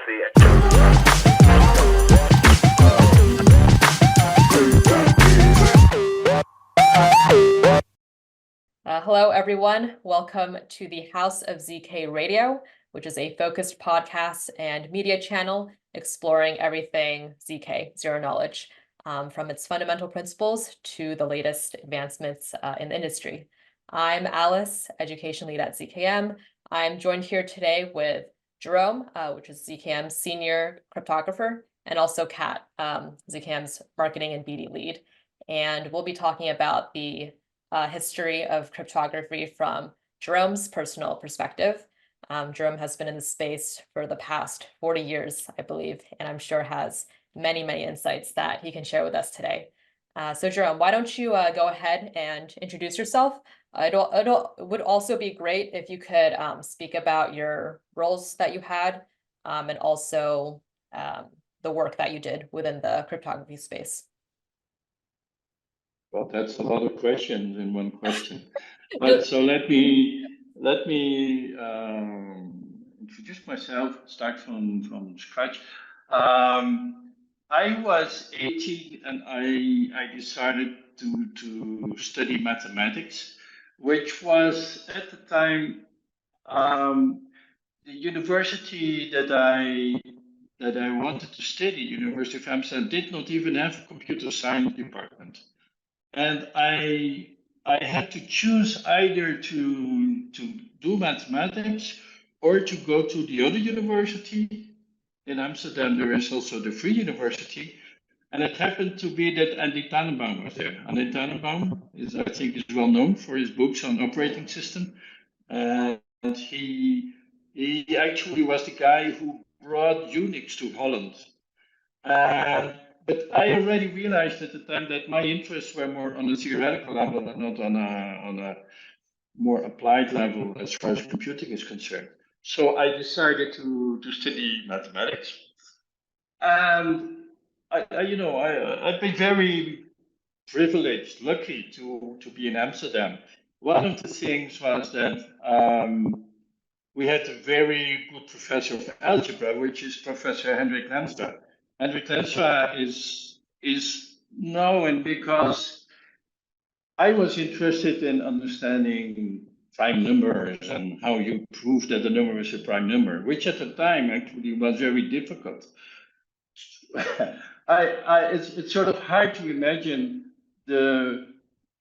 see it. Hello, everyone. Welcome to the House of ZK Radio, which is a focused podcast and media channel exploring everything ZK, zero knowledge, from its fundamental principles to the latest advancements in the industry. I'm Alice, education lead at ZKM. I'm joined here today with Jeroen, which is ZKM's senior cryptographer, and also Kat, ZKM's marketing and BD lead. And we'll be talking about the history of cryptography from Jeroen's personal perspective. Jeroen has been in the space for the past 40 years, I believe, and I'm sure has many, many insights that he can share with us today. So Jeroen, why don't you go ahead and introduce yourself? It would also be great if you could speak about your roles that you had and also the work that you did within the cryptography space. Well, that's a lot of questions in one question. But so let me introduce myself. Start from scratch. I was 18 and I decided to study mathematics, which was at the time the university that I wanted to study, University of Amsterdam, did not even have a computer science department. And I had to choose either to do mathematics or to go to the other university. In Amsterdam, there is also the Free University. And it happened to be that Andy Tannenbaum was there. Andy Tannenbaum I think, is well known for his books on operating system. And he actually was the guy who brought Unix to Holland. But I already realized at the time that my interests were more on a theoretical level and not on a more applied level as far as computing is concerned. So I decided to study mathematics. And I've been very privileged, lucky to be in Amsterdam. One of the things was that we had a very good professor of algebra, which is Professor Hendrik Lenstra. Hendrik Lenstra is known because I was interested in understanding prime numbers and how you prove that a number is a prime number, which at the time actually was very difficult. It's sort of hard to imagine the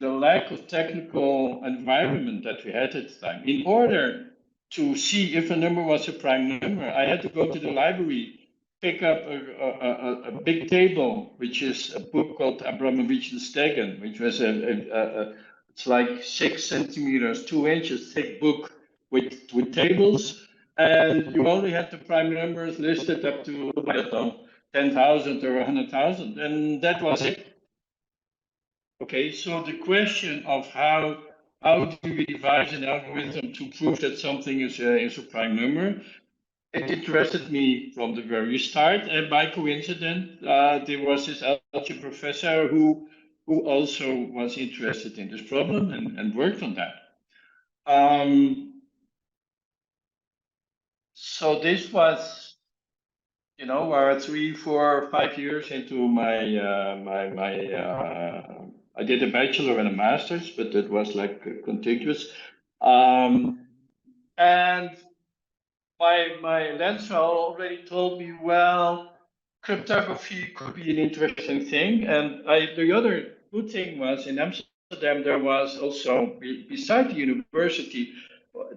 lack of technical environment that we had at the time. In order to see if a number was a prime number, I had to go to the library, pick up a big table, which is a book called Abramovich and Stegen, which was it's like 6 centimeters, 2 inches thick book with tables, and you only had the prime numbers listed up to, I don't know, 10,000 or 100,000, and that was it. Okay, so the question of how do we devise an algorithm to prove that something is a prime number, it interested me from the very start. And by coincidence, there was this algebra professor who also was interested in this problem and worked on that. So this was, 3, 4, 5 years into my I did a bachelor and a master's, but it was like contiguous. And my Lenstra already told me, well, cryptography could be an interesting thing. And the other good thing was in Amsterdam, there was also, beside the university,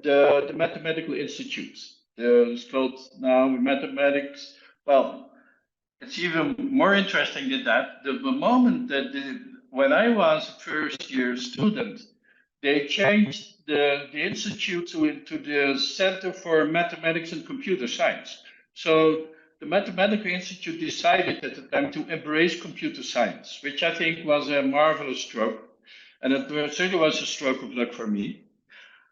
the mathematical institutes. It's called now mathematics. Well, it's even more interesting than that. The moment that when I was a first year student, they changed the institute to the Center for Mathematics and Computer Science. So the Mathematical Institute decided at the time to embrace computer science, which I think was a marvelous stroke. And it certainly was a stroke of luck for me.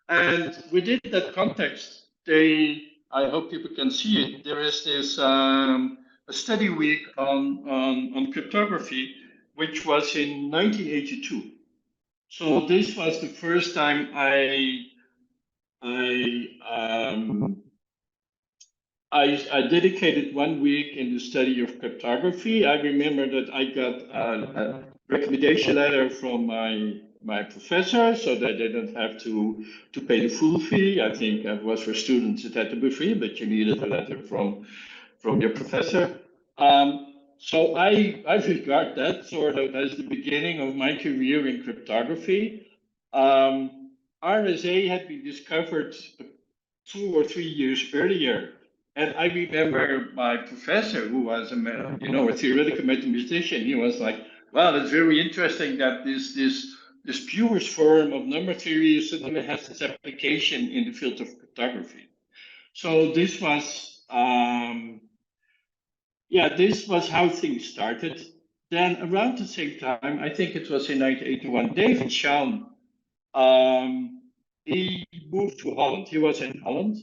And within that context, I hope people can see it, there is this a study week on cryptography, which was in 1982. So this was the first time I I dedicated 1 week in the study of cryptography. I remember that I got a recommendation letter from my professor, so that I didn't have to pay the full fee. I think it was for students it had to be free, but you needed a letter from your professor. So I regard that sort of as the beginning of my career in cryptography. RSA had been discovered 2 or 3 years earlier. And I remember my professor, who was a theoretical mathematician, he was like, "Well, it's very interesting that this purest form of number theory suddenly has its application in the field of cryptography." So this was how things started. Then around the same time, I think it was in 1981, David Shawn, he moved to Holland. He was in Holland.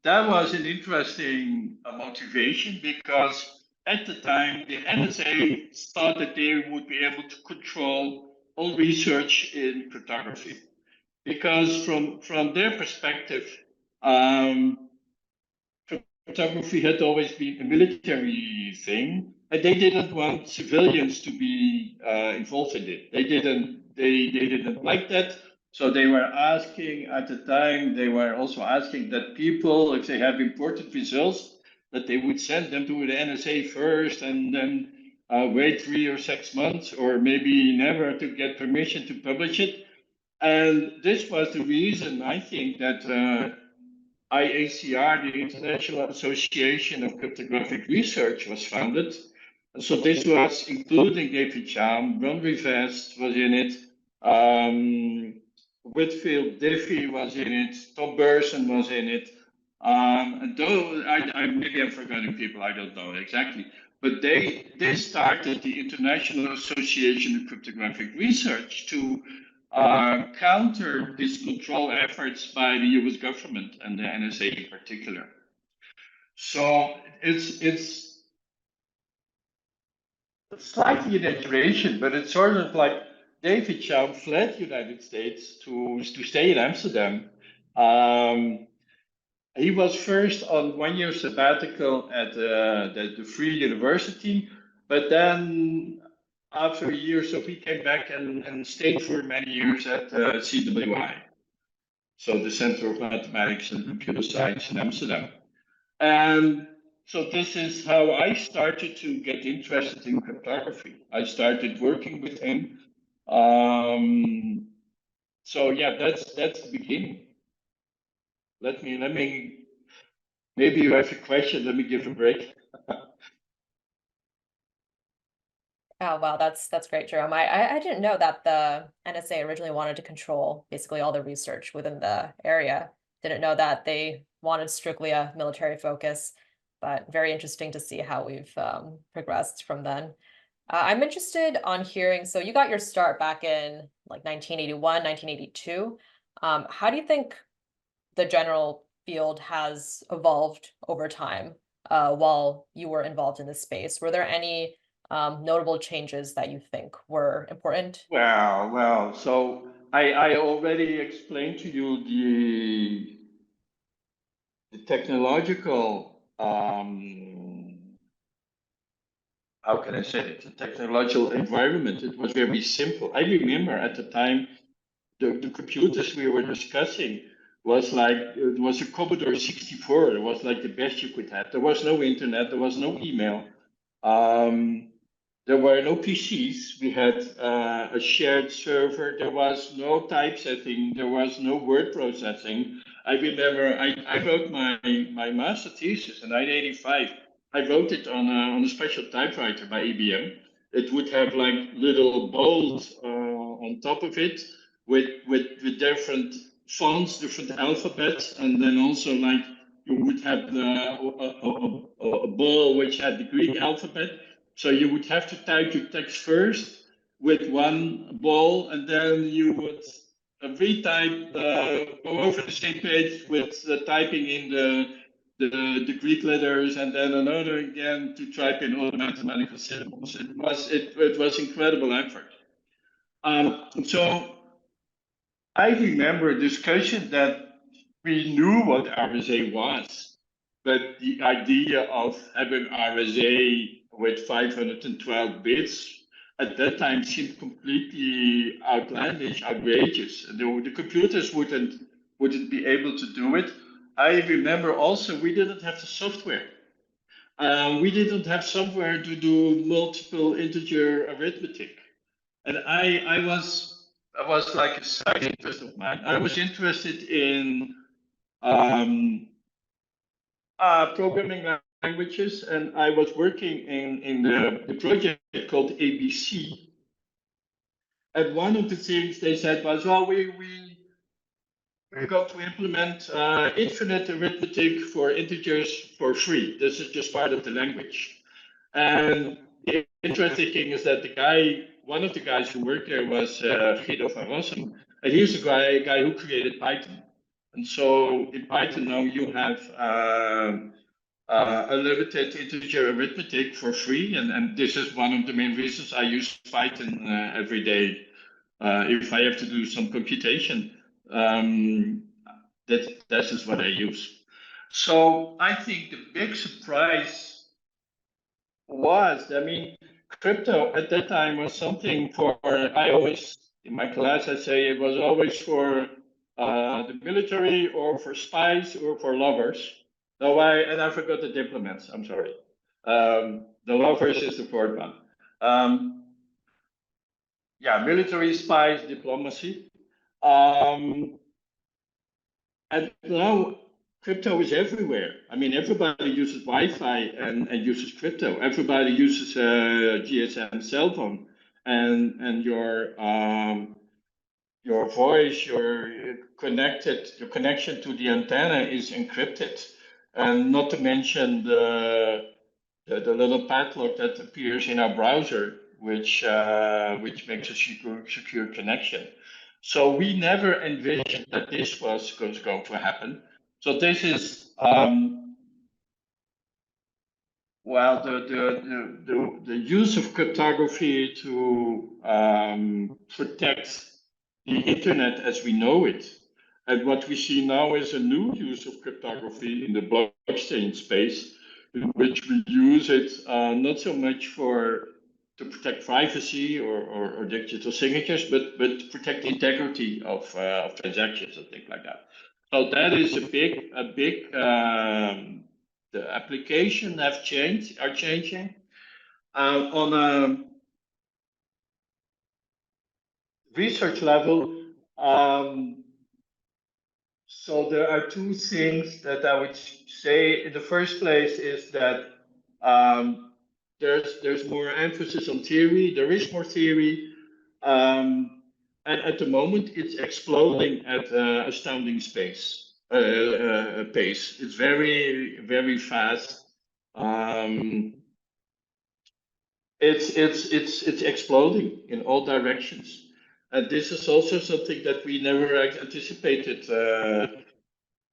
That was an interesting motivation because at the time the NSA thought that they would be able to control all research in cryptography because from their perspective, um, cryptography had always been a military thing, and they didn't want civilians to be involved in it. They didn't like that. So they were asking at the time. They were also asking that people, if they have important results, that they would send them to the NSA first, and then wait 3 or 6 months, or maybe never, to get permission to publish it. And this was the reason, I think, that IACR, the International Association of Cryptographic Research, was founded. And so this was including David Chaum, Ron Rivest was in it, Whitfield Diffie was in it, Tom Burson was in it. And though maybe I'm forgetting people, I don't know exactly. But they started the International Association of Cryptographic Research to counter these control efforts by the US government and the NSA in particular. So it's slightly an exaggeration, but it's sort of like David Chaum fled United States to stay in Amsterdam. He was first on 1 year sabbatical at the Free University, but then after a year, so he came back and stayed for many years at CWI, so the Center of Mathematics and Computer Science in Amsterdam. And so this is how I started to get interested in cryptography. I started working with him. So yeah, that's the beginning. Let me. Maybe you have a question. Let me give a break. Oh, wow, that's great, Jerome. I didn't know that the NSA originally wanted to control basically all the research within the area. Didn't know that they wanted strictly a military focus, but very interesting to see how we've progressed from then. I'm interested on hearing, so you got your start back in like 1981, 1982. How do you think the general field has evolved over time while you were involved in this space? Were there any notable changes that you think were important? Well. So I already explained to you the technological. How can I say it? The technological environment. It was very simple. I remember at the time the computers we were discussing it was a Commodore 64. It was like the best you could have. There was no internet. There was no email. Um, there were no PCs. We had a shared server. There was no typesetting. There was no word processing. I remember I wrote my master thesis in 1985. I wrote it on a special typewriter by IBM. It would have like little bowls on top of it with different fonts, different alphabets, and then also like you would have a ball which had the Greek alphabet. So you would have to type your text first with one ball, and then you would retype, go over the same page with typing in the Greek letters, and then another again to type in all the mathematical symbols. It was incredible effort. So I remember a discussion that we knew what RSA was, but the idea of having RSA with 512 bits at that time seemed completely outlandish, outrageous. The computers wouldn't be able to do it. I remember also we didn't have the software. We didn't have software to do multiple integer arithmetic. And I was like a side interest of mine. I was interested in um, programming languages, and I was working in the project called ABC. And one of the things they said was, well, we're going to implement infinite arithmetic for integers for free. This is just part of the language. And the interesting thing is that one of the guys who worked there was Guido van Rossum, and he's the guy who created Python. And so in Python now you have unlimited integer arithmetic for free, and this is one of the main reasons I use Python every day. If I have to do some computation, that is what I use. So I think the big surprise was, I mean, crypto at that time was something for, I always, in my class, I say it was always for the military or for spies or for lovers. No, I forgot the diplomats, I'm sorry. The lovers is the fourth one. Yeah, military, spies, diplomacy. Um, and now crypto is everywhere. I mean, everybody uses Wi-Fi and uses crypto. Everybody uses a GSM cell phone, and your voice, your connection to the antenna is encrypted, and not to mention the little padlock that appears in our browser, which makes a secure connection. So we never envisioned that this was going to happen. So this is well, the use of cryptography to protect the internet as we know it. And what we see now is a new use of cryptography in the blockchain space, in which we use it not so much to protect privacy or digital signatures, but to protect the integrity of transactions and things like that. So that is a big the application are changing. On a research level, so there are two things that I would say. In the first place is that there's more emphasis on theory. There is more theory, and at the moment it's exploding at astounding pace. It's very fast. It's exploding in all directions, and this is also something that we never anticipated.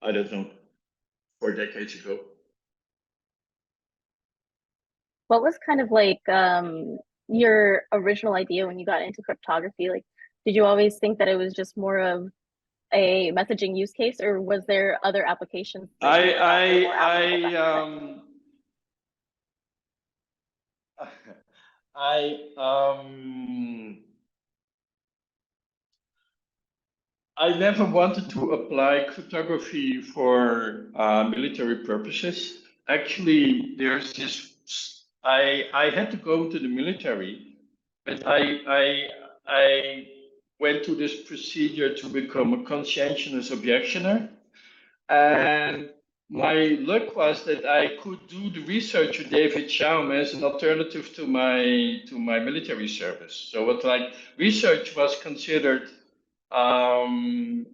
I don't know, 4 decades ago. What was kind of like your original idea when you got into cryptography? Like, did you always think that it was just more of a messaging use case, or was there other applications that you thought were more applicable back then? I never wanted to apply cryptography for military purposes. Actually, there's this. I had to go to the military, but I went to this procedure to become a conscientious objectioner, and my luck was that I could do the research with David Chaum as an alternative to my military service. So what like research was considered um,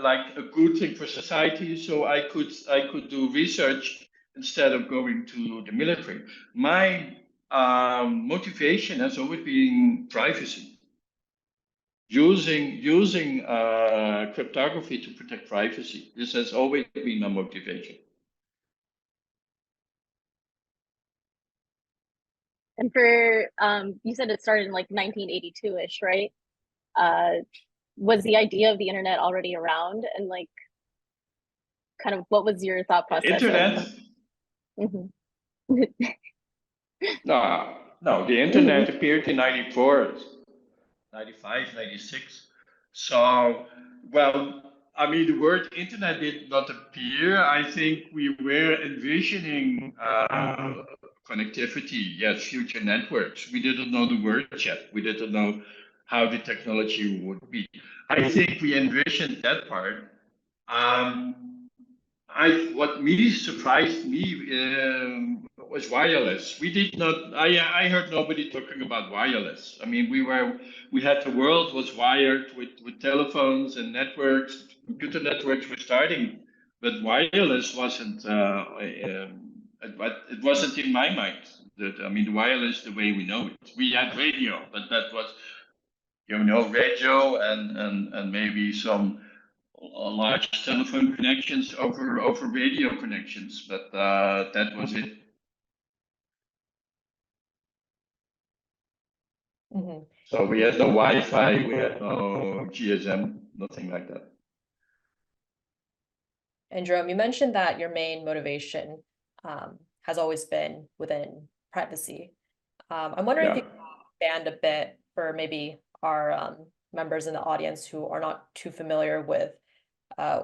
like a good thing for society. So I could do research instead of going to the military. My motivation has always been privacy. Using cryptography to protect privacy. This has always been my motivation. And for you said it started in like 1982-ish, right? Uh, was the idea of the internet already around? And like, kind of what was your thought process Internet? Mhm. No, the internet appeared in 94, 95, 96. So, well, I mean, the word internet did not appear. I think we were envisioning connectivity, yes, future networks. We didn't know the word yet. We didn't know how the technology would be. I think we envisioned that part. Um, what me surprised me was wireless. We did not. I heard nobody talking about wireless. I mean, we had the world was wired with telephones and networks. Computer networks were starting, but wireless wasn't. It wasn't in my mind. That I mean, the wireless the way we know it. We had radio, but that was radio and maybe some large telephone connections over radio connections, but that was it. Mhm. So we had no Wi-Fi, we had no GSM, nothing like that. And Jerome, you mentioned that your main motivation has always been within privacy. I'm wondering if you Yeah. can expand a bit for maybe our members in the audience who are not too familiar with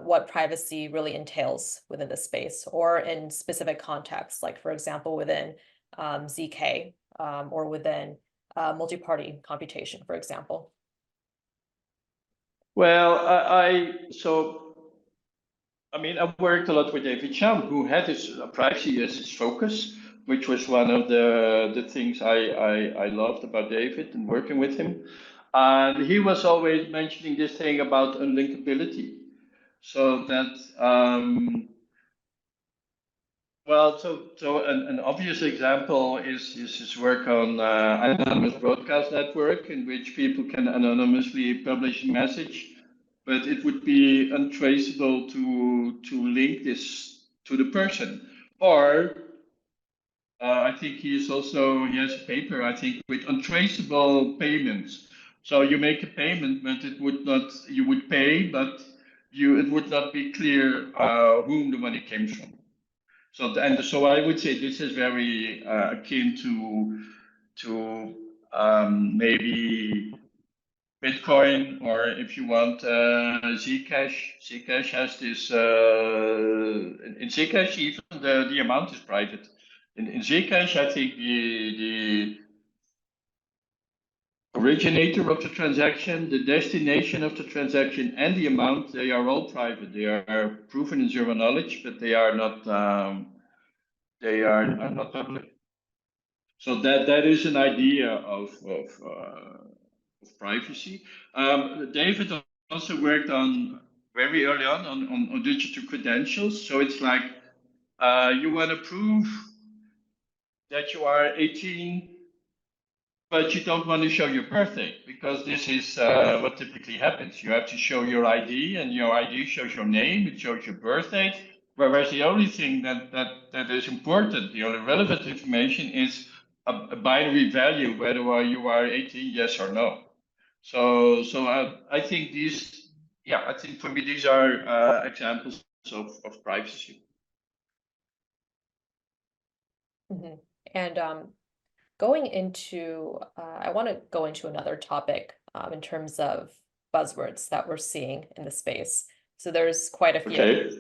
what privacy really entails within this space, or in specific contexts, like for example, within ZK or within multi-party computation, for example. Well, I mean, I worked a lot with David Sham, who had his privacy as his focus, which was one of the things I loved about David and working with him. And he was always mentioning this thing about unlinkability. So that an obvious example is his work on anonymous broadcast network, in which people can anonymously publish a message, but it would be untraceable to link this to the person. Or I think he has a paper, I think, with untraceable payments. So you make a payment, but you would pay, but it would not be clear whom the money came from. So I would say this is very akin to maybe Bitcoin, or if you want Zcash. Zcash has this in Zcash even the amount is private. In Zcash, I think the originator of the transaction, the destination of the transaction, and the amount, they are all private. They are proven in zero knowledge, but they are not. They are not public. So that is an idea of privacy. David also worked on very early on digital credentials. So it's like you want to prove that you are 18, but you don't want to show your birthday, because this is what typically happens. You have to show your ID, and your ID shows your name, it shows your birthday. Whereas the only thing that is important, the only relevant information is a binary value, whether you are 18, yes or no. So I think I think for me these are examples of privacy. Mhm. And going into, I want to go into another topic in terms of buzzwords that we're seeing in the space. So there's quite a few. Okay.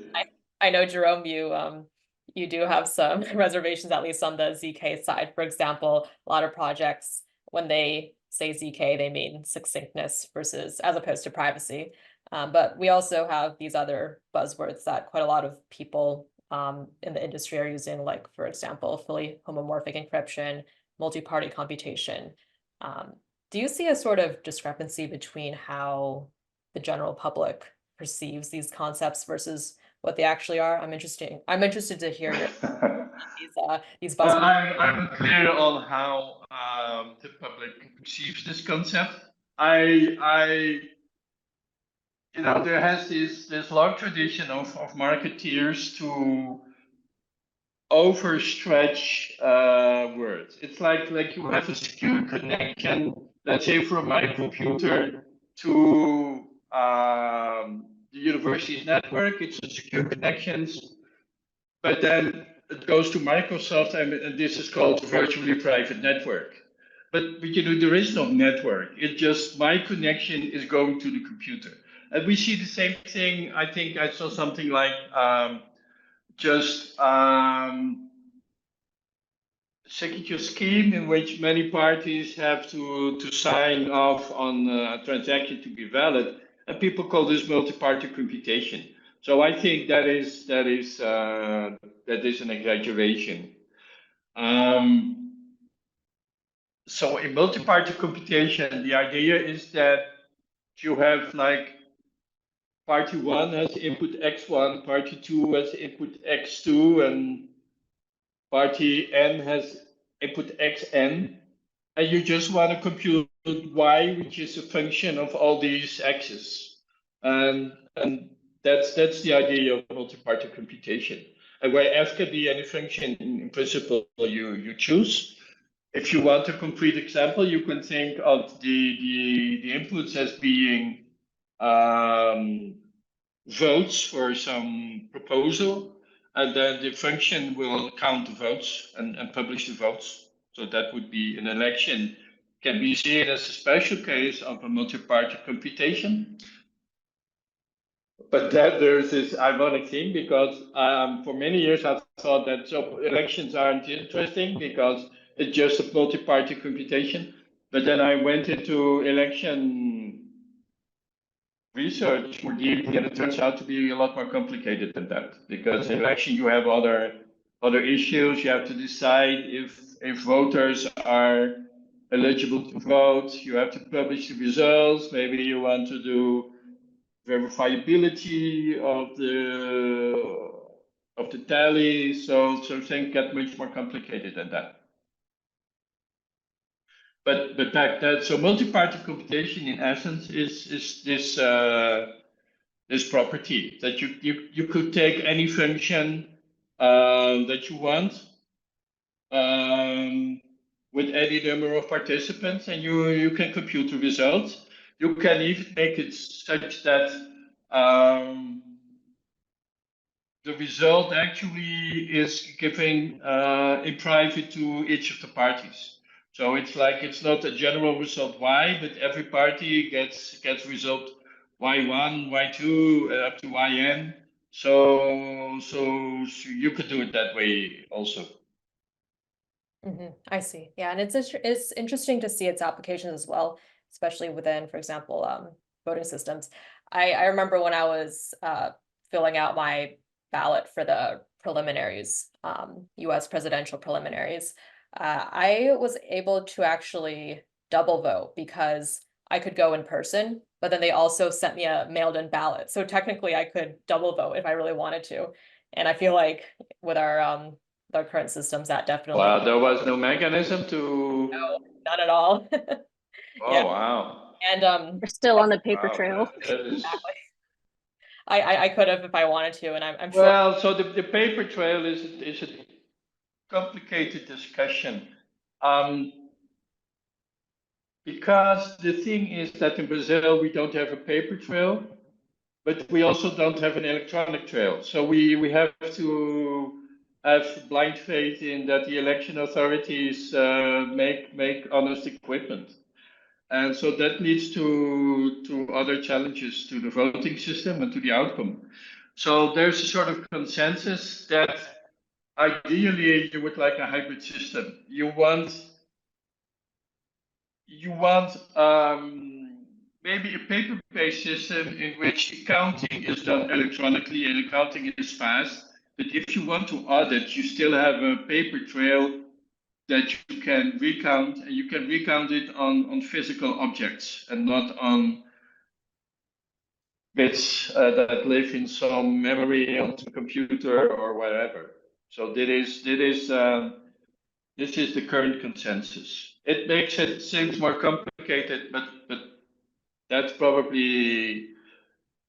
I know, Jerome, you do have some reservations, at least on the ZK side. For example, a lot of projects, when they say ZK, they mean succinctness versus as opposed to privacy. But we also have these other buzzwords that quite a lot of people in the industry are using, like, for example, fully homomorphic encryption, multi-party computation. Do you see a sort of discrepancy between how the general public perceives these concepts versus what they actually are? I'm interested to hear your these buzzwords. I'm clear on how the public perceives this concept. I there has this long tradition of marketeers to overstretch words. It's like you have a secure connection, let's say from my computer to the university's network. It's a secure connections. But then it goes to Microsoft, and this is called virtually private network. But there is no network. It's just my connection is going to the computer. And we see the same thing. I think I saw something like just signature scheme in which many parties have to sign off on a transaction to be valid, and people call this multi-party computation. So I think that is an exaggeration. So in multi-party computation, the idea is that you have like party one has input x1, party two has input x2, and party n has input xn, and you just want to compute y, which is a function of all these x's, and that's the idea of multi-party computation. And where f can be any function in principle you choose. If you want a concrete example, you can think of the inputs as being votes for some proposal, and then the function will count the votes and publish the votes. So that would be an election, can be seen as a special case of a multi-party computation. But then there's this ironic thing, because for many years I thought that elections aren't interesting because it's just a multi-party computation. But then I went into election research more deeply, and it turns out to be a lot more complicated than that. Because in election you have other issues. You have to decide if voters are eligible to vote. You have to publish the results. Maybe you want to do verifiability of the tally. So things get much more complicated than that. But back that, so multi-party computation in essence is this property that you could take any function that you want with any number of participants, and you can compute the results. You can even make it such that the result actually is given in private to each of the parties. So it's like it's not a general result y, but every party gets result y1, y2, up to yn. So you could do it that way also. I see. Yeah, and it's interesting to see its applications as well, especially within, for example, voting systems. I remember when I was filling out my ballot for the preliminaries, U.S. presidential preliminaries, I was able to actually double vote because I could go in person, but then they also sent me a mailed-in ballot. So technically, I could double vote if I really wanted to. And I feel like with our current systems, that definitely. Wow, there was no mechanism to. No, not at all. Oh Yeah. wow. And We're still on the paper Wow, trail. that is. Exactly. I could have if I wanted to, and I'm sure. Well, so the paper trail is a complicated discussion. Because the thing is that in Brazil we don't have a paper trail, but we also don't have an electronic trail. So we have to have blind faith in that the election authorities make honest equipment. And so that leads to other challenges to the voting system and to the outcome. So there's a sort of consensus that ideally you would like a hybrid system. You want maybe a paper-based system in which the counting is done electronically and the counting is fast. But if you want to audit, you still have a paper trail that you can recount, and you can recount it on physical objects and not on bits that live in some memory on some computer or whatever. So this is the current consensus. It makes it seems more complicated, but that's probably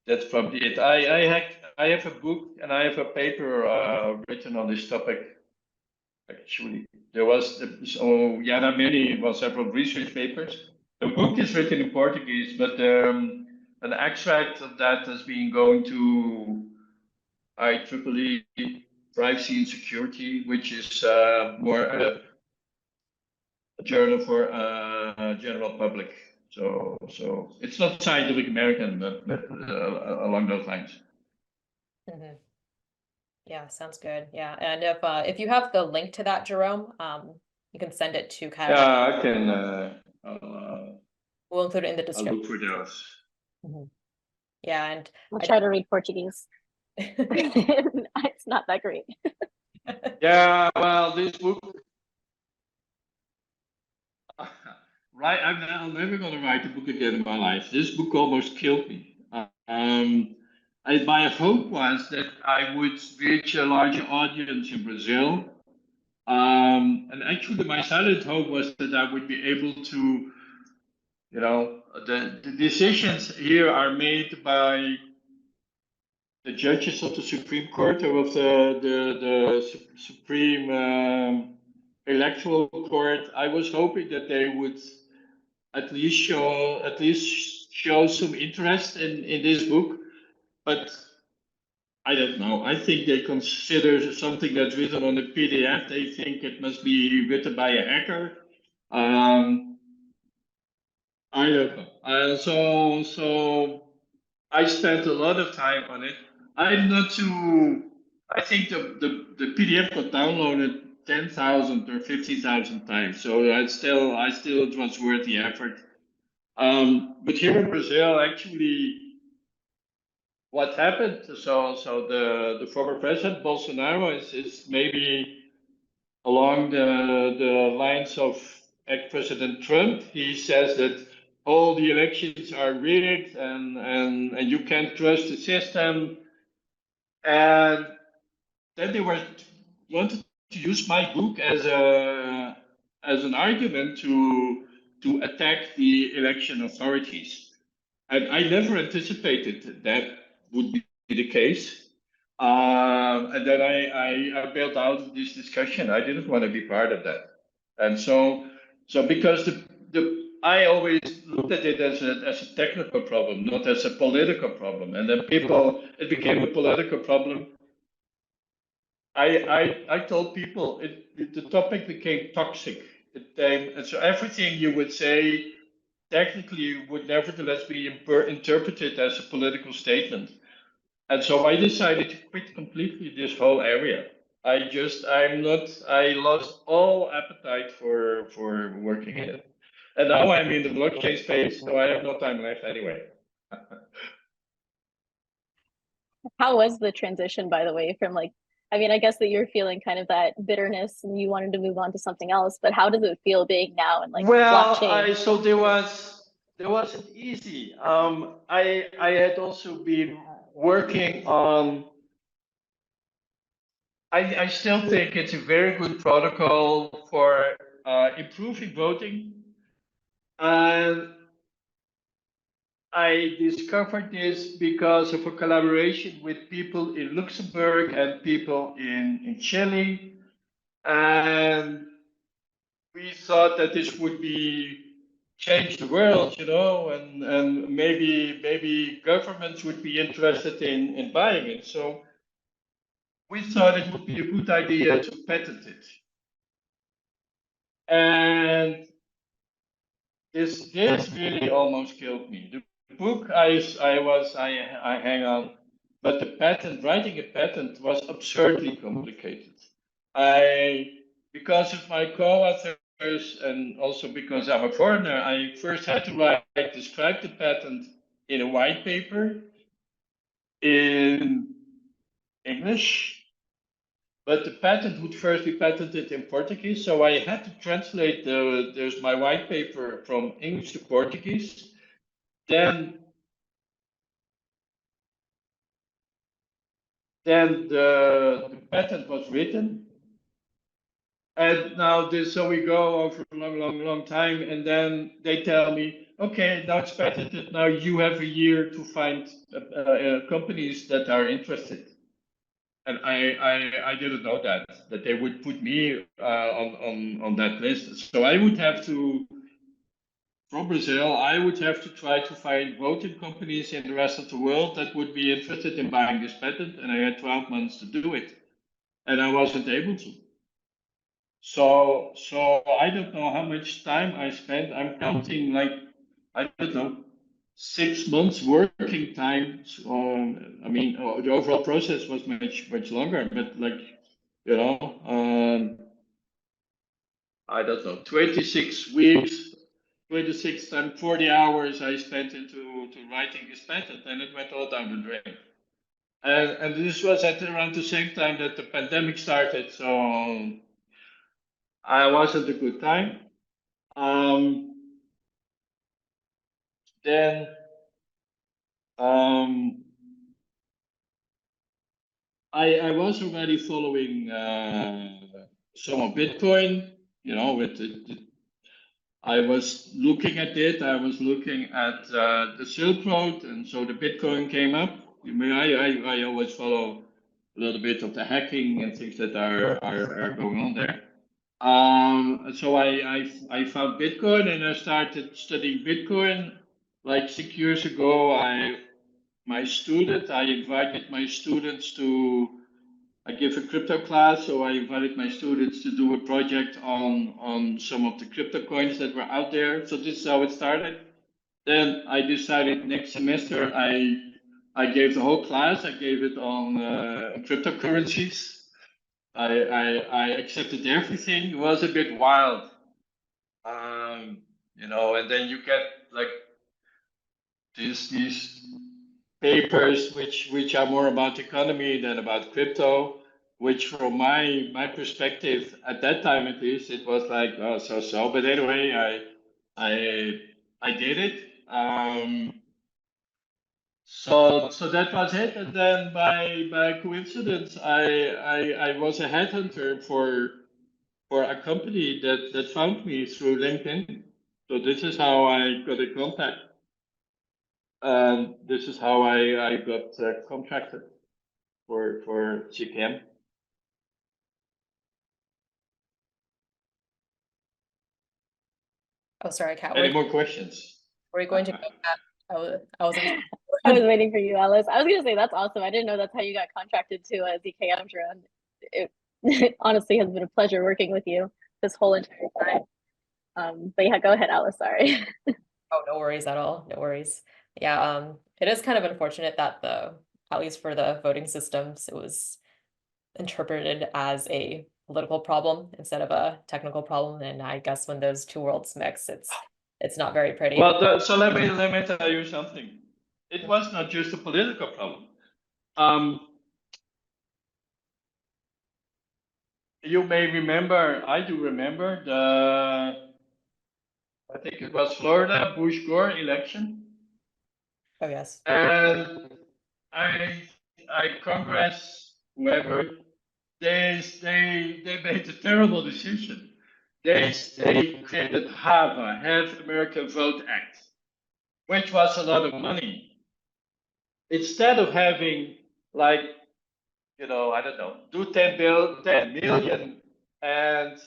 it. I have a book and I have a paper written on this topic. Actually, there are many, several research papers. The book is written in Portuguese, but an extract of that has been going to IEEE Privacy and Security, which is more a journal for general public. So it's not Scientific American, but along those lines. Mhm. Yeah, sounds good. Yeah, and if you have the link to that, Jerome, you can send it to Karen. Yeah, I can. We'll include it in the I'll description. look for those. Mhm. Yeah, and I'll try to read Portuguese. It's not that great. Yeah, well, this book, right? I'm never going to write a book again in my life. This book almost killed me. My hope was that I would reach a larger audience in Brazil. And actually, my silent hope was that I would be able to, the decisions here are made by the judges of the Supreme Court or of the Supreme Electoral Court. I was hoping that they would at least show some interest in this book, but I don't know. I think they consider something that's written on a PDF. They think it must be written by a hacker. I don't know. So I spent a lot of time on it. I'm not too. I think the PDF got downloaded 10,000 or 50,000 times. So I still it was worth the effort. But here in Brazil, actually, what happened? So the former president Bolsonaro is maybe along the lines of ex-President Trump. He says that all the elections are rigged and you can't trust the system. And then they wanted to use my book as an argument to attack the election authorities. And I never anticipated that would be the case. And then I bailed out of this discussion. I didn't want to be part of that. And so because I always looked at it as a technical problem, not as a political problem. And then it became a political problem. I told people the topic became toxic. And so everything you would say technically would nevertheless be interpreted as a political statement. And so I decided to quit completely this whole area. I lost all appetite for working in it. And now I'm in the blockchain space, so I have no time left anyway. How was the transition, by the way, from like, I mean, I guess that you're feeling kind of that bitterness and you wanted to move on to something else, but how does it feel being now in like blockchain? So there wasn't easy. I had also been working on. I still think it's a very good protocol for improving voting, and I discovered this because of a collaboration with people in Luxembourg and people in Chile, and we thought that this would be change the world, and maybe governments would be interested in buying it. So we thought it would be a good idea to patent it. And this really almost killed me. The book I hang on, but writing a patent was absurdly complicated. I Because of my co-authors and also because I'm a foreigner, I first had to describe the patent in a white paper in English, but the patent would first be patented in Portuguese, so I had to translate there's my white paper from English to Portuguese. Then the patent was written, and now so we go over a long time, and then they tell me, okay, now it's patented. Now you have a year to find companies that are interested. And I didn't know that they would put me on that list. So I would have to from Brazil, I would have to try to find voting companies in the rest of the world that would be interested in buying this patent, and I had 12 months to do it, and I wasn't able to. So I don't know how much time I spent. I'm counting like, I don't know, 6 months working time. I mean, the overall process was much longer, but like, you know, I don't know, 26 weeks, 26 times 40 hours I spent into writing this patent, and it went all down the drain. And this was at around the same time that the pandemic started, so I wasn't a good time. Um, then I was already following some of Bitcoin, you know, I was looking at it. I was looking at the Silk Road, and so the Bitcoin came up. I mean, I always follow a little bit of the hacking and things that are going on there. So I found Bitcoin and I started studying Bitcoin. Like 6 years ago, I invited my students to I give a crypto class, so I invited my students to do a project on some of the crypto coins that were out there. So this is how it started. Then I decided next semester I gave the whole class. I gave it on cryptocurrencies. I accepted everything. It was a bit wild, you know. And then you get like these papers which are more about economy than about crypto, which from my perspective at that time at least it was like oh so, but anyway I did it. So that was it, and then by coincidence I was a headhunter for a company that found me through LinkedIn. So this is how I got in contact. And this is how I got contracted for GKM. Oh, sorry, Kat. Any more questions? Were you going to go, Kat? I was I was waiting for you, Alice. I was gonna say that's awesome. I didn't know that's how you got contracted to ZKM, Jeroen. It honestly has been a pleasure working with you this whole entire time. But yeah, go ahead, Alice. Sorry. Oh, no worries at all. No worries. Yeah, it is kind of unfortunate that at least for the voting systems, it was interpreted as a political problem instead of a technical problem. And I guess when those two worlds mix, it's not very pretty. Well, so let me tell you something. It was not just a political problem. You may remember, I do remember I think it was Florida Bush-Gore election. Oh yes. And Congress, whoever, they made a terrible decision. They created HAVA, Have American Vote Act, which was a lot of money. Instead of having like, you know, I don't know, do 10 million and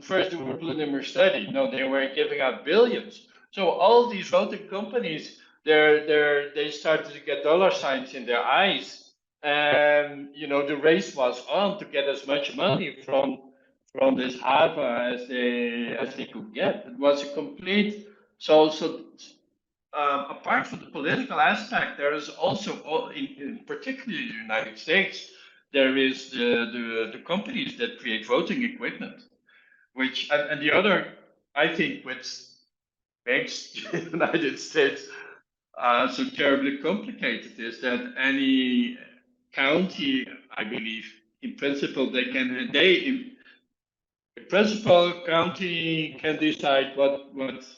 first do a preliminary study. No, they were giving out billions. So all these voting companies, they started to get dollar signs in their eyes, and you know the race was on to get as much money from this harbor as they could get. It was a complete apart from the political aspect, there is also, in particularly the United States, there is the companies that create voting equipment, which and the other, I think, which makes the United States so terribly complicated is that any county, I believe, in principle, in principle, county can decide what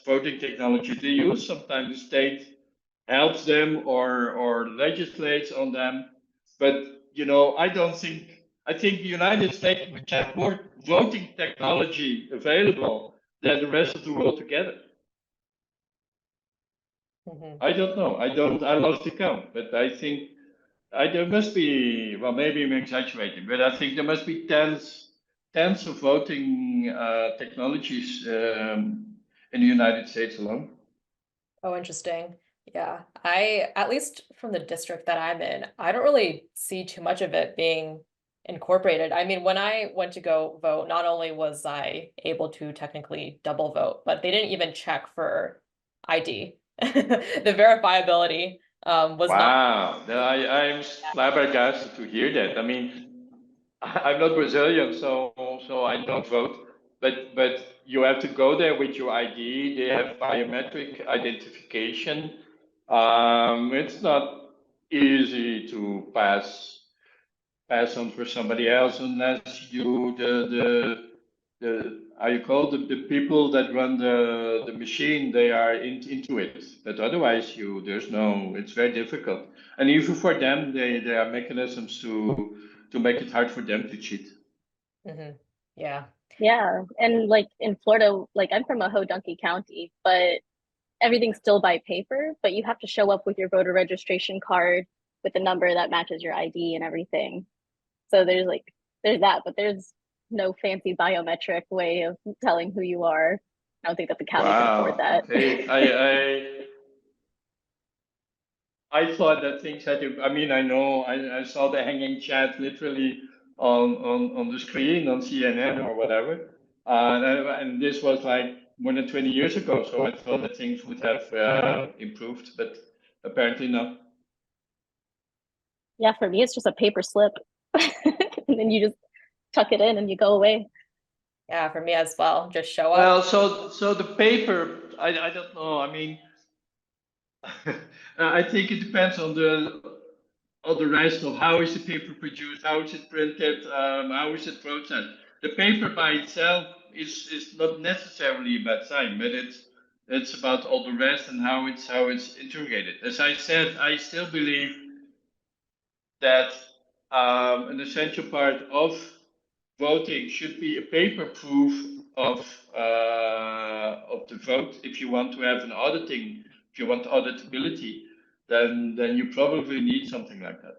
voting technology to use. Sometimes the state helps them or legislates on them. But you know, I think the United States which have more voting technology available than the rest of the world together. I don't know. I lost the count, but I think there must be, well, maybe I'm exaggerating, but I think there must be tens of voting technologies in the United States alone. Oh, interesting. Yeah, at least from the district that I'm in, I don't really see too much of it being incorporated. I mean, when I went to go vote, not only was I able to technically double vote, but they didn't even check for ID. The verifiability was not. Wow, I'm flabbergasted to hear that. I mean, I'm not Brazilian, so I don't vote. But you have to go there with your ID. They have biometric identification. It's not easy to pass on for somebody else unless you the how you call the people that run the machine, they are into it. But otherwise you there's no, it's very difficult. And even for them there are mechanisms to make it hard for them to cheat. Yeah. Yeah, and like in Florida, like I'm from a Hodunky County, but everything's still by paper, but you have to show up with your voter registration card with the number that matches your ID and everything. So there's that, but there's no fancy biometric way of telling who you are. I don't think that the county can afford Wow. that. Okay. I thought that things had to. I mean, I know. I saw the hanging chat literally on the screen on CNN or whatever, and this was like more than 20 years ago. So I thought that things would have improved, but apparently not. Yeah, for me, it's just a paper slip. And then you just tuck it in and you go away. Yeah, for me as well. Just show up. Well, so the paper. I don't know. I mean, I think it depends on the rest of how is the paper produced, how is it printed, how is it processed. The paper by itself is not necessarily a bad sign, but it's about all the rest and how it's integrated. As I said, I still believe that an essential part of voting should be a paper proof of the vote. If you want to have an auditing, if you want auditability, then you probably need something like that.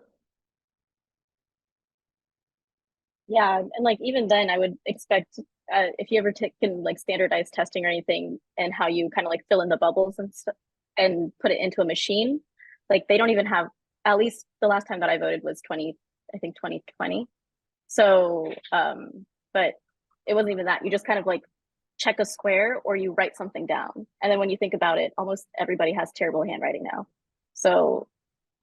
Yeah, and like even then, I would expect if you ever taken like standardized testing or anything, and how you kind of like fill in the bubbles and stuff and put it into a machine, like they don't even have. At least the last time that I voted was 2020. So, but it wasn't even that. You just kind of like check a square or you write something down, and then when you think about it, almost everybody has terrible handwriting now. So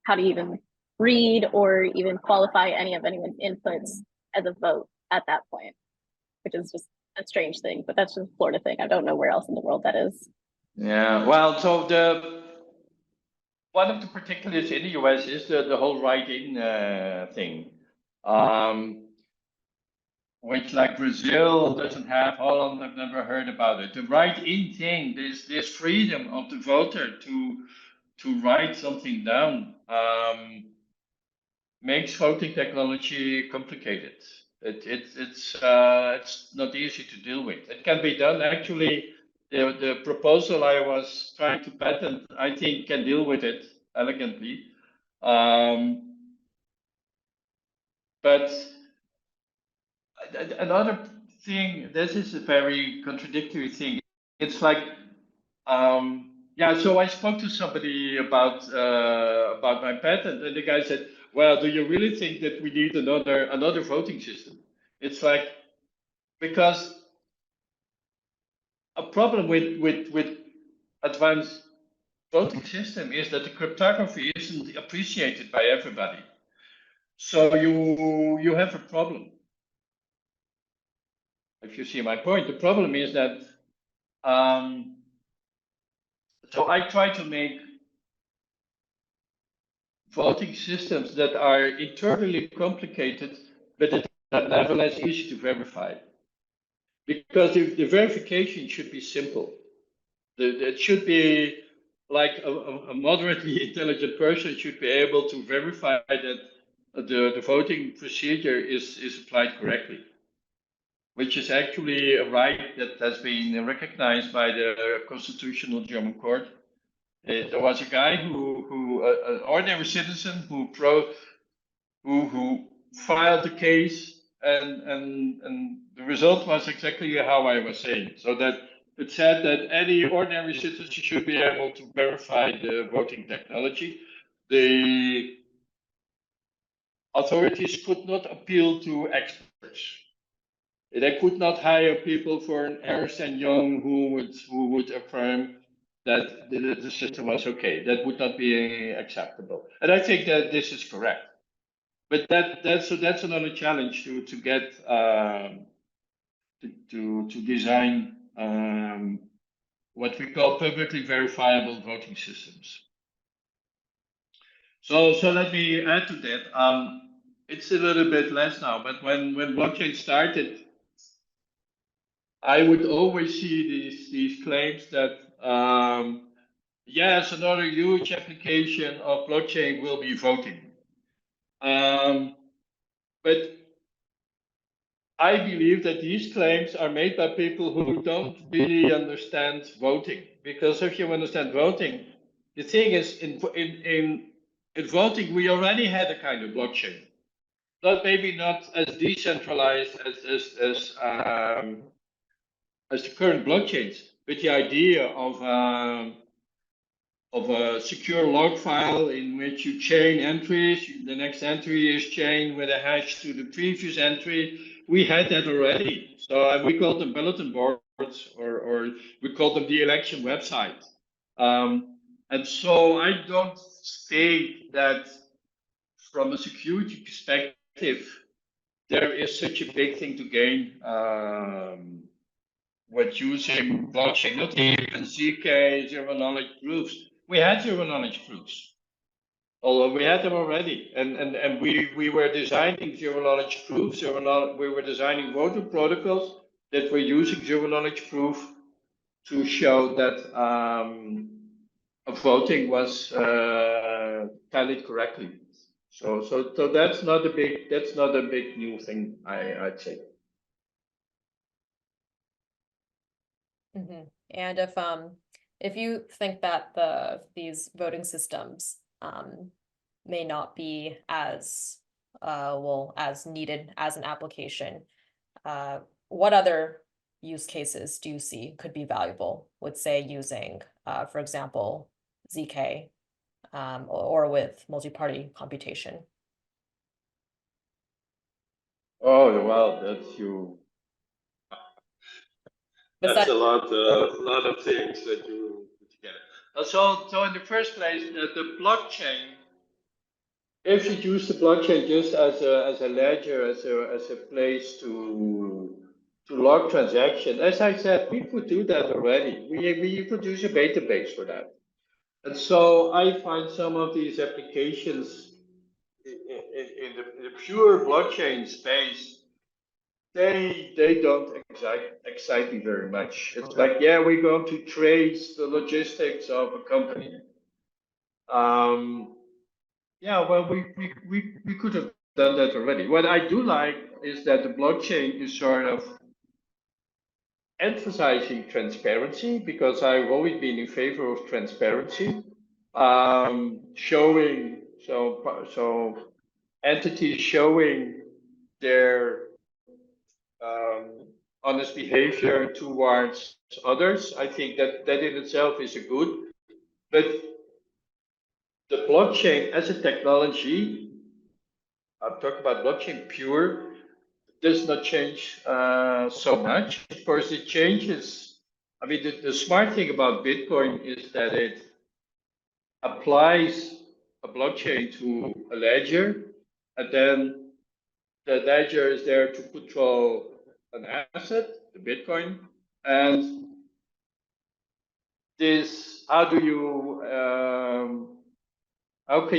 how do you even read or even qualify any of anyone's inputs as a vote at that point, which is just a strange thing, but that's just a Florida thing. I don't know where else in the world that is. Yeah, well, so the one of the particulars in the US is the whole write-in thing, which like Brazil doesn't have. Holland, I've never heard about it. The write-in thing, this freedom of the voter to write something down, makes voting technology complicated. It's not easy to deal with. It can be done. Actually, the proposal I was trying to patent, I think, can deal with it elegantly. But another thing, this is a very contradictory thing. It's like, yeah. So I spoke to somebody about my patent, and the guy said, "Well, do you really think that we need another voting system?" It's like, because a problem with advanced voting system is that the cryptography isn't appreciated by everybody. So you have a problem. If you see my point, the problem is that so I try to make voting systems that are internally complicated, but that are nevertheless easy to verify. Because the verification should be simple. It should be like a moderately intelligent person should be able to verify that the voting procedure is applied correctly, which is actually a right that has been recognized by the Constitutional German Court. There was a guy an ordinary citizen who filed the case, and the result was exactly how I was saying. So that it said that any ordinary citizen should be able to verify the voting technology. The authorities could not appeal to experts. They could not hire people for an Ernst and Young who would affirm that the system was okay. That would not be acceptable. And I think that this is correct. But that's another challenge to get to design what we call publicly verifiable voting systems. So let me add to that. It's a little bit less now, but when blockchain started, I would always see these claims that yes, another huge application of blockchain will be voting. But I believe that these claims are made by people who don't really understand voting. Because if you understand voting, the thing is, in voting, we already had a kind of blockchain. Maybe not as decentralized as the current blockchains, but the idea of a secure log file in which you chain entries. The next entry is chained with a hash to the previous entry. We had that already. So we called them bulletin boards, or we called them the election website. And so I don't think that from a security perspective, there is such a big thing to gain with using blockchain, not even ZK, zero knowledge proofs. We had zero knowledge proofs, although we had them already. And we were designing zero knowledge proofs, we were designing voter protocols that were using zero knowledge proof to show that voting was tallied correctly. So that's not a big new thing, I'd say. Mm-hmm. And if you think that these voting systems may not be as as needed as an application, what other use cases do you see could be valuable with, say, using, for example, ZK or with multi-party computation? Oh, well, that's you. That's a lot of things that you put together. So in the first place, the blockchain, if you use the blockchain just as a ledger, as a place to log transaction, as I said, we could do that already. We produce a database for that. And so I find some of these applications in the pure blockchain space, they don't excite me very much. It's like, yeah, we're going to trace the logistics of a company. Yeah, well, we could have done that already. What I do like is that the blockchain is sort of emphasizing transparency, because I've always been in favor of transparency. Showing so entities showing their honest behavior towards others. I think that in itself is a good. But the blockchain as a technology, I'm talking about blockchain pure, does not change so much. Of course, it changes. I mean, the smart thing about Bitcoin is that it applies a blockchain to a ledger, and then the ledger is there to control an asset, the Bitcoin, and this, how can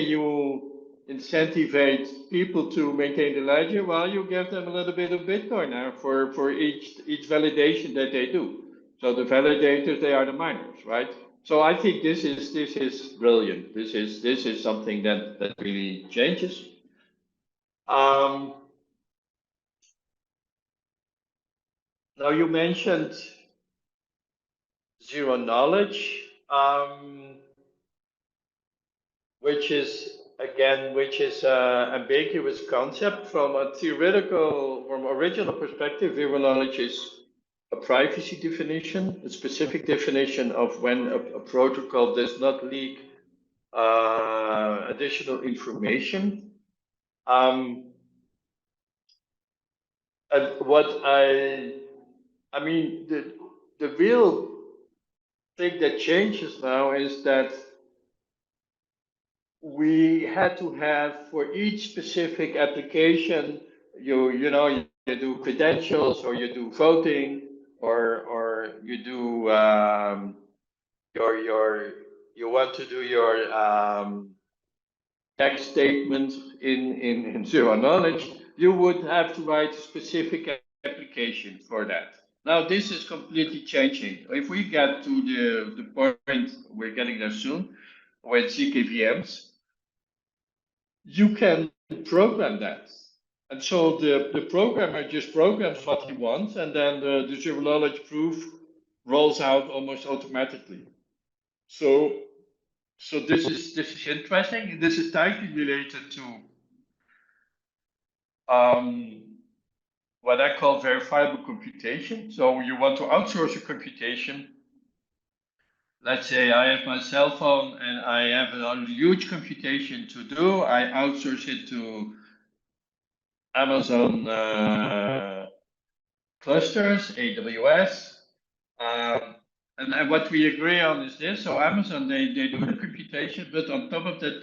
you incentivize people to maintain the ledger? Well, you give them a little bit of Bitcoin for each validation that they do. So the validators, they are the miners, right? So I think this is brilliant. This is something that really changes. Now you mentioned zero knowledge, which is ambiguous concept from a theoretical, from original perspective. Zero knowledge is a privacy definition, a specific definition of when a protocol does not leak additional information. And what I mean, the real thing that changes now is that we had to have for each specific application, you know, you do credentials, or you do voting, or you do your you want to do your text statement in zero knowledge, you would have to write a specific application for that. Now this is completely changing. If we get to the point, we're getting there soon, with ZKVMs, you can program that. And so the programmer just programs what he wants, and then the zero knowledge proof rolls out almost automatically. So this is interesting. This is tightly related to what I call verifiable computation. So you want to outsource your computation. Let's say I have my cell phone and I have a huge computation to do. I outsource it to Amazon clusters, AWS. And what we agree on is this. So Amazon, they do the computation, but on top of that,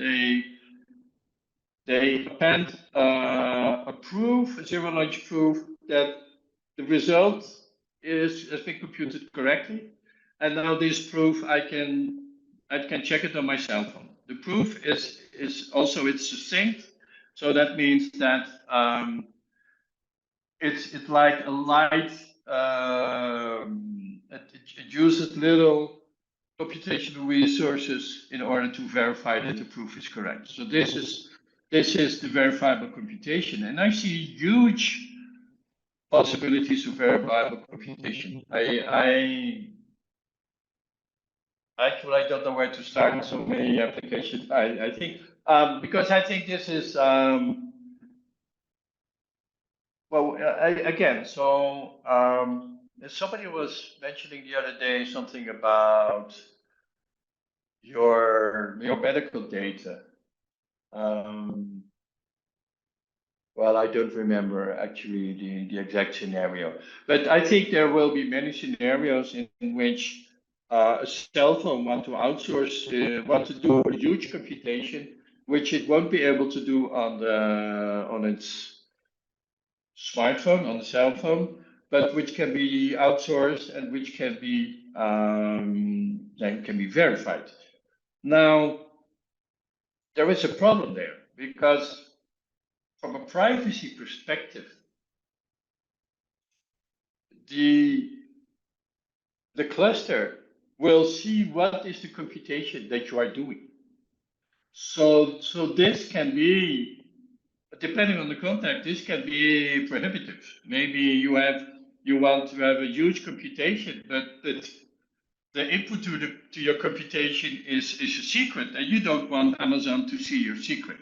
they append a proof, a zero knowledge proof, that the result has been computed correctly. And now this proof, I can check it on my cell phone. The proof is also, it's succinct. So that means that it's like a light, it uses little computational resources in order to verify that the proof is correct. So this is the verifiable computation, and I see huge possibilities of verifiable computation. I actually, I don't know where to start. So many applications. I think because I think this is well, again. So somebody was mentioning the other day something about your medical data. Well, I don't remember actually the exact scenario, but I think there will be many scenarios in which a cell phone want to outsource, want to do a huge computation, which it won't be able to do on its smartphone, on the cell phone, but which can be outsourced and which can be then can be verified. Now, there is a problem there because from a privacy perspective, the cluster will see what is the computation that you are doing. So this can be, depending on the context, this can be prohibitive. Maybe you want to have a huge computation, but the input to your computation is a secret, and you don't want Amazon to see your secret.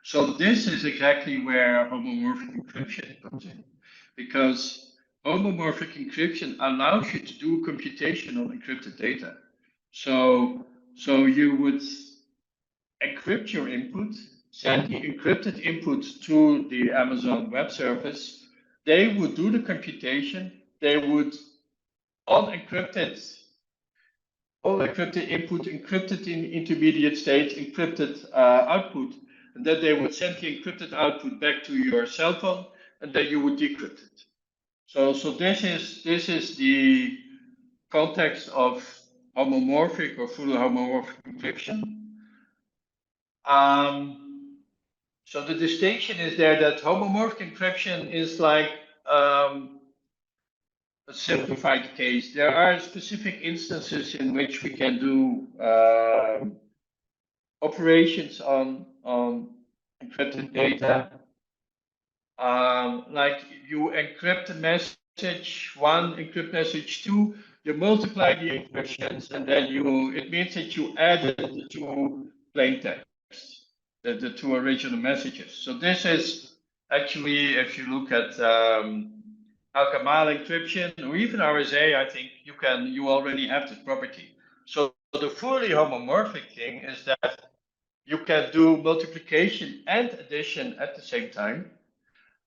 So this is exactly where homomorphic encryption comes in, because homomorphic encryption allows you to do computation on encrypted data. So you would encrypt your input, send the encrypted input to the Amazon Web Service. They would do the computation. They would unencrypted all encrypted input, encrypted in intermediate state, encrypted output, and then they would send the encrypted output back to your cell phone, and then you would decrypt it. So this is the context of homomorphic or full homomorphic encryption. So the distinction is there that homomorphic encryption is like a simplified case. There are specific instances in which we can do operations on encrypted data. Like you encrypt a message 1, encrypt message 2, you multiply the encryptions, and then it means that you added the 2 plain text, the 2 original messages. So this is actually, if you look at Al-Kamal encryption, or even RSA, I think you already have this property. So the fully homomorphic thing is that you can do multiplication and addition at the same time.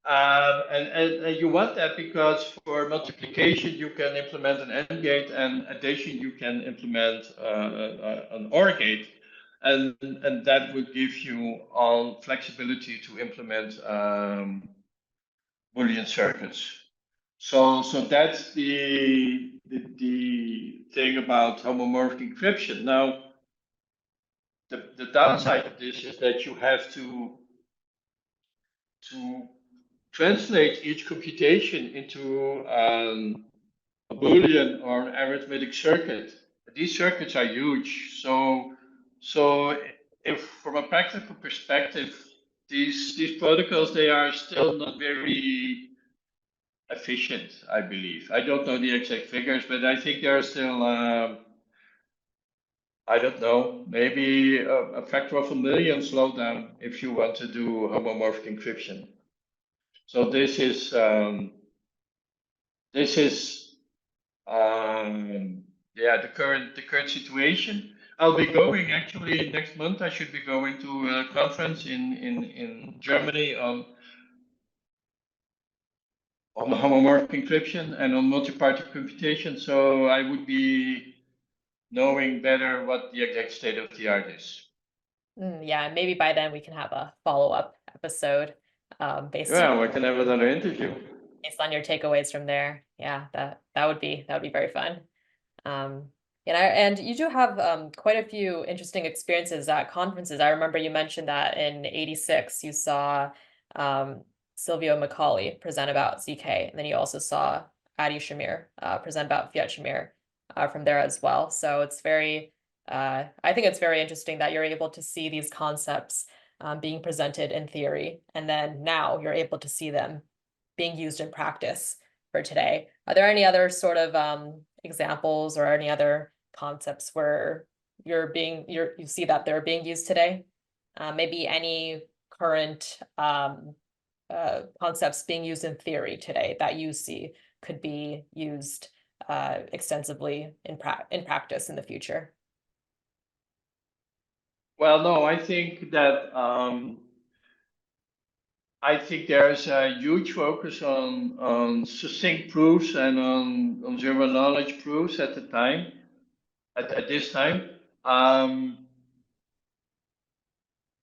And you want that because for multiplication you can implement an AND gate, and addition you can implement an OR gate, and that would give you all flexibility to implement Boolean circuits. So that's the thing about homomorphic encryption. Now, the downside of this is that you have to translate each computation into a Boolean or arithmetic circuit. These circuits are huge, so if from a practical perspective, these protocols, they are still not very efficient, I believe. I don't know the exact figures, but I think there are still I don't know, maybe a factor of 1,000,000 slowdown if you want to do homomorphic encryption. So this is yeah, the current situation. I'll be going actually next month. I should be going to a conference in Germany on homomorphic encryption and on multi-party computation. So I would be knowing better what the exact state of the art is. Yeah, maybe by then we can have a follow-up episode based Yeah, we can have another interview. based on your takeaways from there. Yeah, that would be very fun. And you do have quite a few interesting experiences at conferences. I remember you mentioned that in '86 you saw Silvio Macaulay present about ZK, and then you also saw Adi Shamir present about Fiat Shamir from there as well. So it's I think it's very interesting that you're able to see these concepts being presented in theory, and then now you're able to see them being used in practice for today. Are there any other sort of examples or any other concepts where you see that they're being used today? Maybe any current concepts being used in theory today that you see could be used extensively in practice in the future? Well, no, I think that I think there's a huge focus on succinct proofs and on zero knowledge proofs at the time, at this time.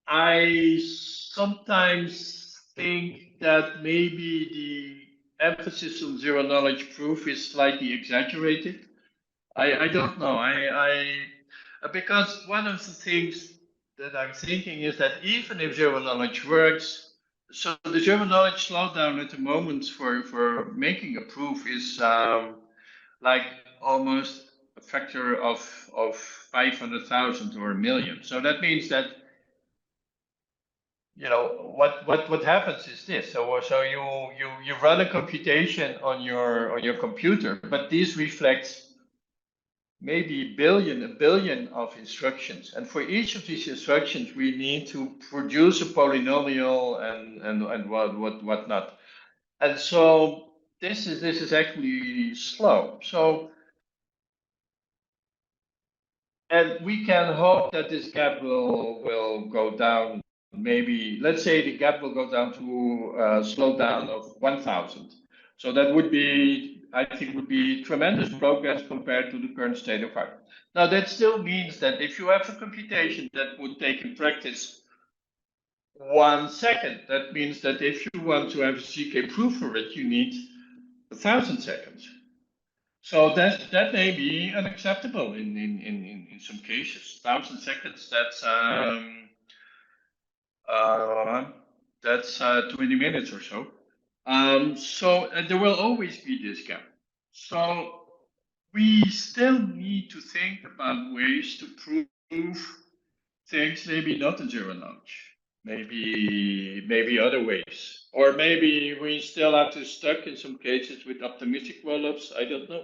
I sometimes think that maybe the emphasis on zero knowledge proof is slightly exaggerated. I don't know. Because one of the things that I'm thinking is that even if zero knowledge works, so the zero knowledge slowdown at the moment for making a proof is like almost a factor of 500,000 or a million. So that means that what happens is this. So you run a computation on your computer, but this reflects maybe a billion of instructions, and for each of these instructions we need to produce a polynomial and whatnot. And so this is actually slow. So, and we can hope that this gap will go down. Maybe let's say the gap will go down to a slowdown of 1,000. So that would be, I think, would be tremendous progress compared to the current state of art. Now that still means that if you have a computation that would take in practice 1 second, that means that if you want to have a ZK proof for it, you need 1,000 seconds. So that may be unacceptable in some cases. 1,000 seconds, that's 20 minutes or so. So there will always be this gap. So we still need to think about ways to prove things, maybe not in zero knowledge, maybe other ways, or maybe we still have to stuck in some cases with optimistic rollups. I don't know.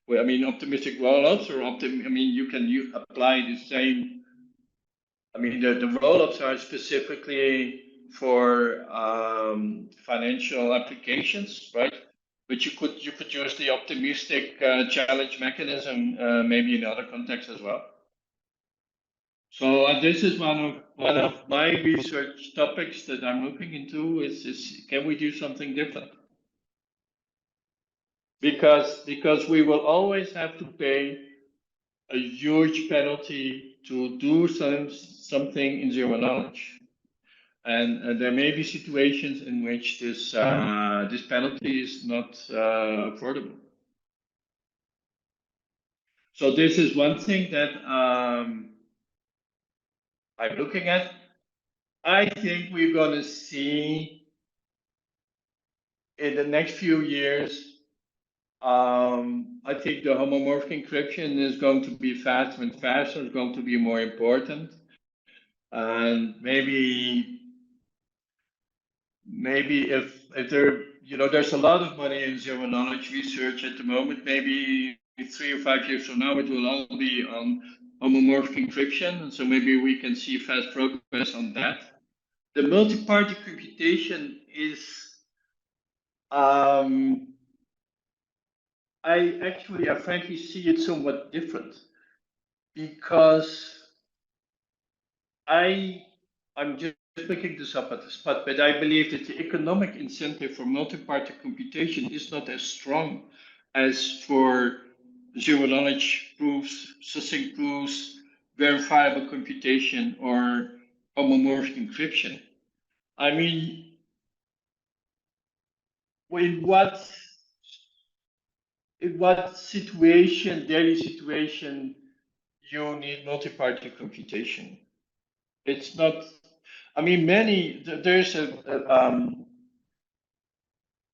Well, I mean, optimistic rollups or I mean, you apply the same. I mean, the rollups are specifically for financial applications, right? But you could use the optimistic challenge mechanism maybe in other contexts as well. So this is one of my research topics that I'm looking into is can we do something different? Because we will always have to pay a huge penalty to do something in zero knowledge. And there may be situations in which this this penalty is not affordable. So this is one thing that I'm looking at. I think we're going to see in the next few years. I think the homomorphic encryption is going to be faster and faster. It's going to be more important, and maybe if there there's a lot of money in zero knowledge research at the moment. Maybe 3 or 5 years from now, it will all be on homomorphic encryption, and so maybe we can see fast progress on that. The multi-party computation is I frankly see it somewhat different because I'm just picking this up at the spot, but I believe that the economic incentive for multi-party computation is not as strong as for zero knowledge proofs, succinct proofs, verifiable computation, or homomorphic encryption. I mean, in what situation, daily situation, you need multi-party computation? It's not. I mean, there's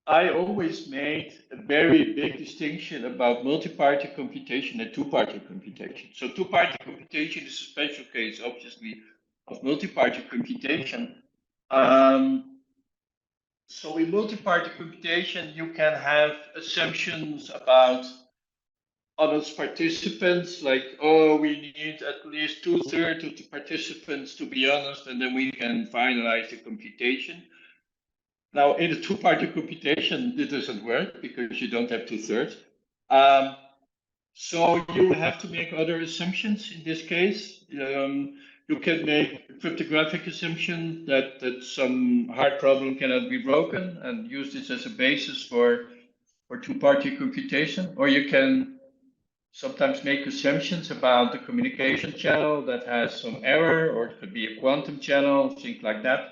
I always made a very big distinction about multi-party computation and two-party computation. So two-party computation is a special case, obviously, of multi-party computation. So in multi-party computation, you can have assumptions about honest participants, like, oh, we need at least 2/3 of the participants to be honest, and then we can finalize the computation. Now, in a two-party computation, it doesn't work because you don't have 2/3. So you have to make other assumptions in this case. You can make a cryptographic assumption that some hard problem cannot be broken and use this as a basis for two-party computation, or you can sometimes make assumptions about the communication channel that has some error, or it could be a quantum channel, things like that.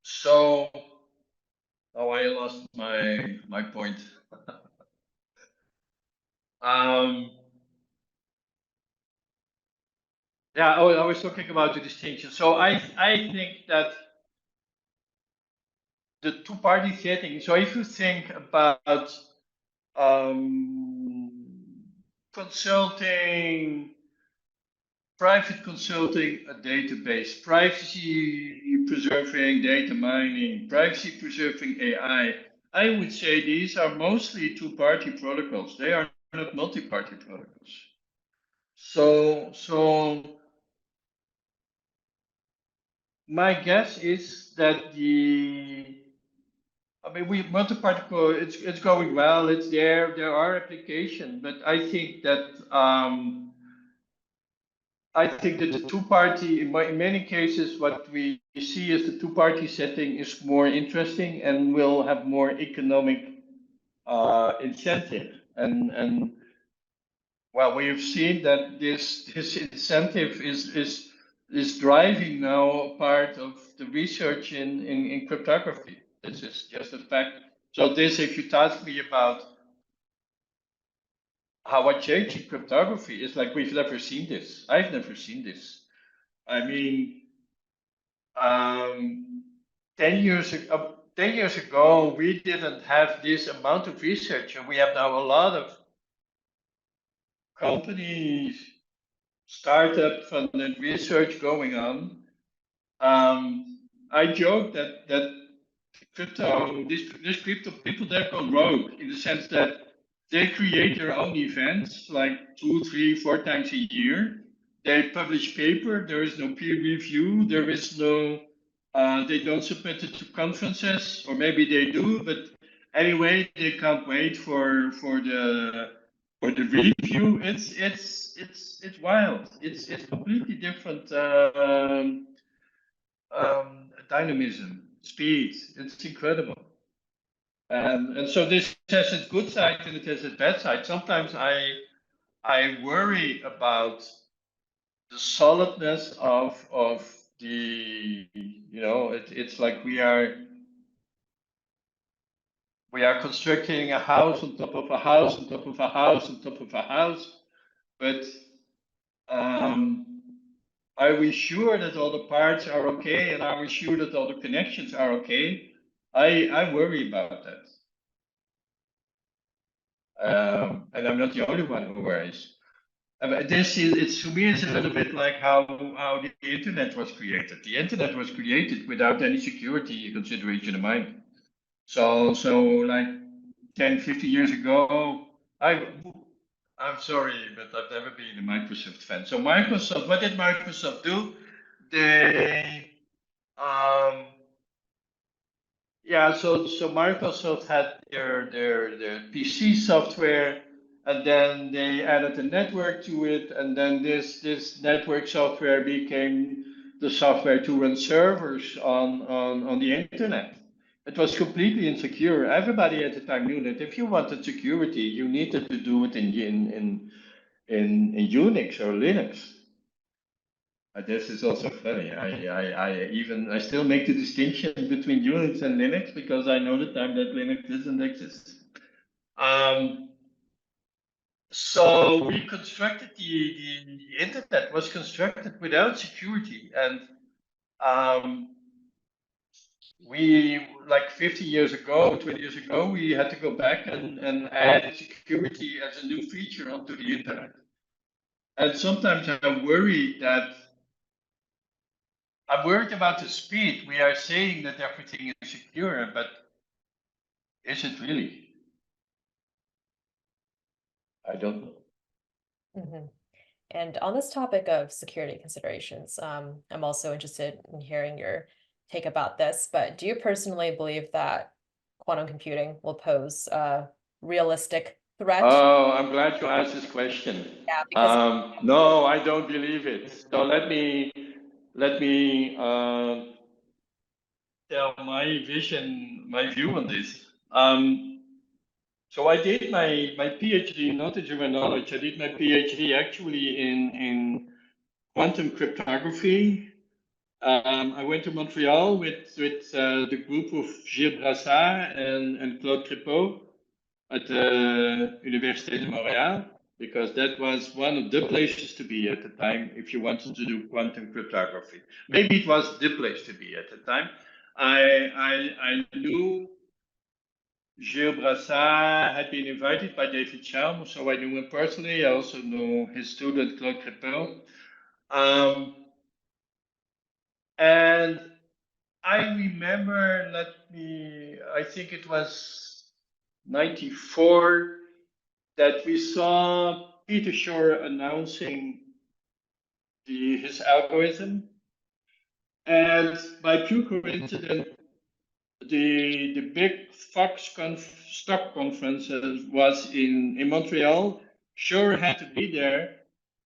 So, oh, I lost my point. Yeah, oh, I was talking about the distinction. So I think that the two-party setting. So if you think about consulting, private consulting, a database, privacy preserving data mining, privacy preserving AI, I would say these are mostly two-party protocols. They are not multi-party protocols. So my guess is that multi-party it's going well. It's there. There are applications, but I think that the two-party, in many cases, what we see is the two-party setting is more interesting and will have more economic incentive. And well, we've seen that this incentive is driving now part of the research in cryptography. This is just a fact. So this, if you ask me about how I changed in cryptography, it's like we've never seen this. I've never seen this. I mean, 10 years ago, we didn't have this amount of research, and we have now a lot of companies, startup funded research going on. I joke that these crypto people, they've gone rogue in the sense that they create their own events like 2, 3, 4 times a year. They publish paper. There is no peer review. There is no They don't submit it to conferences, or maybe they do, but anyway, they can't wait for the review. It's wild. It's completely different dynamism, speed. It's incredible. And so this has its good side and it has its bad side. Sometimes I worry about the solidness of the, it's like we are constructing a house on top of a house on top of a house on top of a house, but are we sure that all the parts are okay, and are we sure that all the connections are okay? I worry about that. And I'm not the only one who worries. It's to me, it's a little bit like how the internet was created. The internet was created without any security consideration in mind. So like 10, 50 years ago, I'm sorry, but I've never been a Microsoft fan. So Microsoft, what did Microsoft do? They yeah, so Microsoft had their PC software, and then they added a network to it, and then this network software became the software to run servers on the internet. It was completely insecure. Everybody at the time knew that if you wanted security, you needed to do it in Unix or Linux. This is also funny. I still make the distinction between Unix and Linux because I know the time that Linux doesn't exist. So we constructed the internet was constructed without security, and we, like 50 years ago, 20 years ago, we had to go back and add security as a new feature onto the internet. And sometimes I'm worried about the speed. We are saying that everything is secure, but is it really? I don't know. Mhm. And on this topic of security considerations, I'm also interested in hearing your take about this, but do you personally believe that quantum computing will pose a realistic threat? Oh, I'm glad you asked this question. Yeah, because No, I don't believe it. So let me tell my vision, my view on this. So I did my PhD, not in German knowledge. I did my PhD actually in quantum cryptography. I went to Montreal with the group of Jeroen and Claude Crépeau at the Université de Montréal, because that was one of the places to be at the time if you wanted to do quantum cryptography. Maybe it was the place to be at the time. I knew Gilles Brassard had been invited by David Chalmers, so I knew him personally. I also know his student Claude Crépeau. And I remember, I think it was 94 that we saw Peter Shor announcing his algorithm. And by pure coincidence, the big stock conference was in Montreal. Shor had to be there.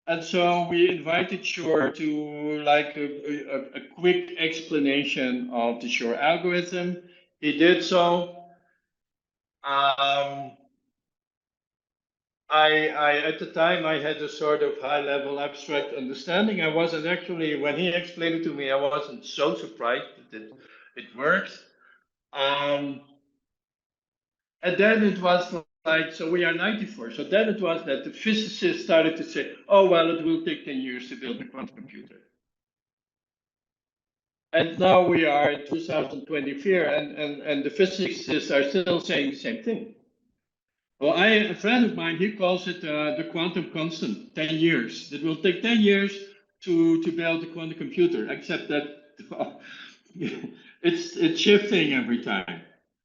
And so we invited Shor to like a quick explanation of the Shor algorithm. He did so. I at the time I had a sort of high level abstract understanding. I wasn't actually, when he explained it to me, I wasn't so surprised that it worked. And then it was like, so we are 94. So then it was that the physicists started to say, oh, well, it will take 10 years to build a quantum computer. And now we are in 2024, and the physicists are still saying the same thing. Well, a friend of mine, he calls it the quantum constant, 10 years. It will take 10 years to build a quantum computer, except that it's shifting every time.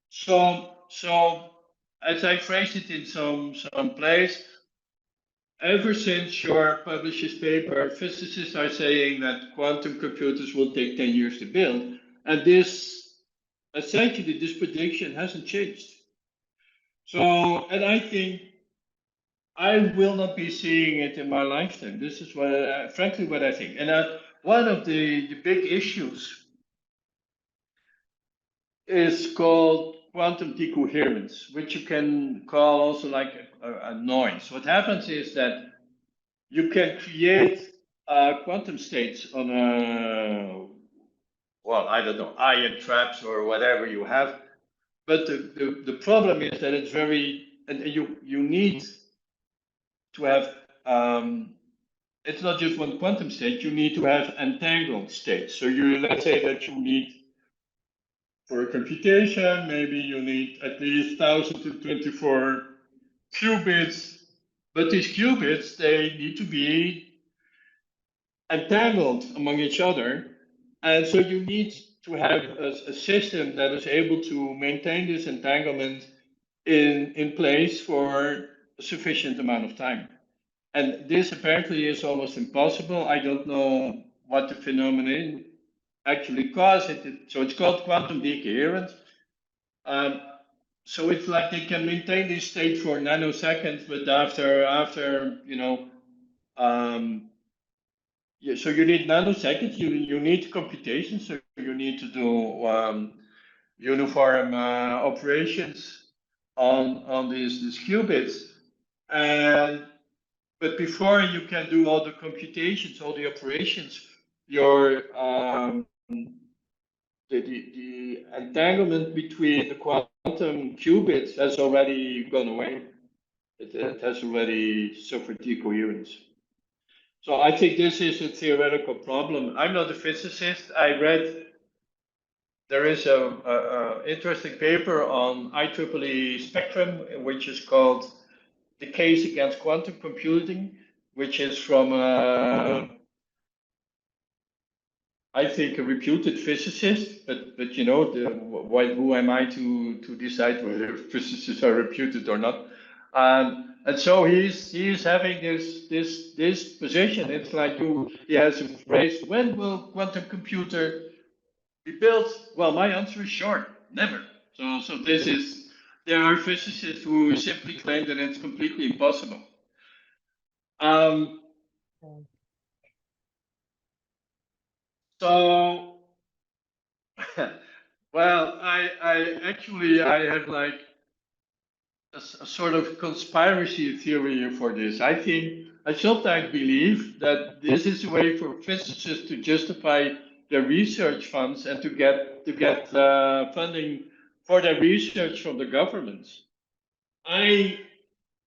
So as I phrased it in some place, ever since Shor published his paper, physicists are saying that quantum computers will take 10 years to build. And this, essentially, this prediction hasn't changed. So, and I think I will not be seeing it in my lifetime. This is what, frankly, what I think. And one of the big issues is called quantum decoherence, which you can call also like a noise. What happens is that you can create quantum states on a, well, I don't know, ion traps or whatever you have. But the problem is that it's very, and you need to have, it's not just one quantum state, you need to have entangled states. So you, let's say that you need, for a computation, maybe you need at least 1024 qubits, but these qubits, they need to be entangled among each other. And so you need to have a system that is able to maintain this entanglement in place for a sufficient amount of time. And this apparently is almost impossible. I don't know what the phenomenon actually caused it. So it's called quantum decoherence. Um, so it's like they can maintain this state for nanoseconds, but after yeah, so you need nanoseconds. You need computation. So you need to do uniform operations on these qubits, and but before you can do all the computations, all the operations, your the entanglement between the quantum qubits has already gone away. It has already suffered decoherence. So I think this is a theoretical problem. I'm not a physicist. I read there is a interesting paper on IEEE spectrum, which is called "The Case Against Quantum Computing," which is from I think a reputed physicist, but you know, who am I to decide whether physicists are reputed or not? And so he's having this position. It's like he has a phrase: when will quantum computer be built? Well, my answer is short, never. So this is, there are physicists who simply claim that it's completely impossible. So well, I actually I have like a sort of conspiracy theory for this. I sometimes believe that this is a way for physicists to justify their research funds and to get funding for their research from the governments. I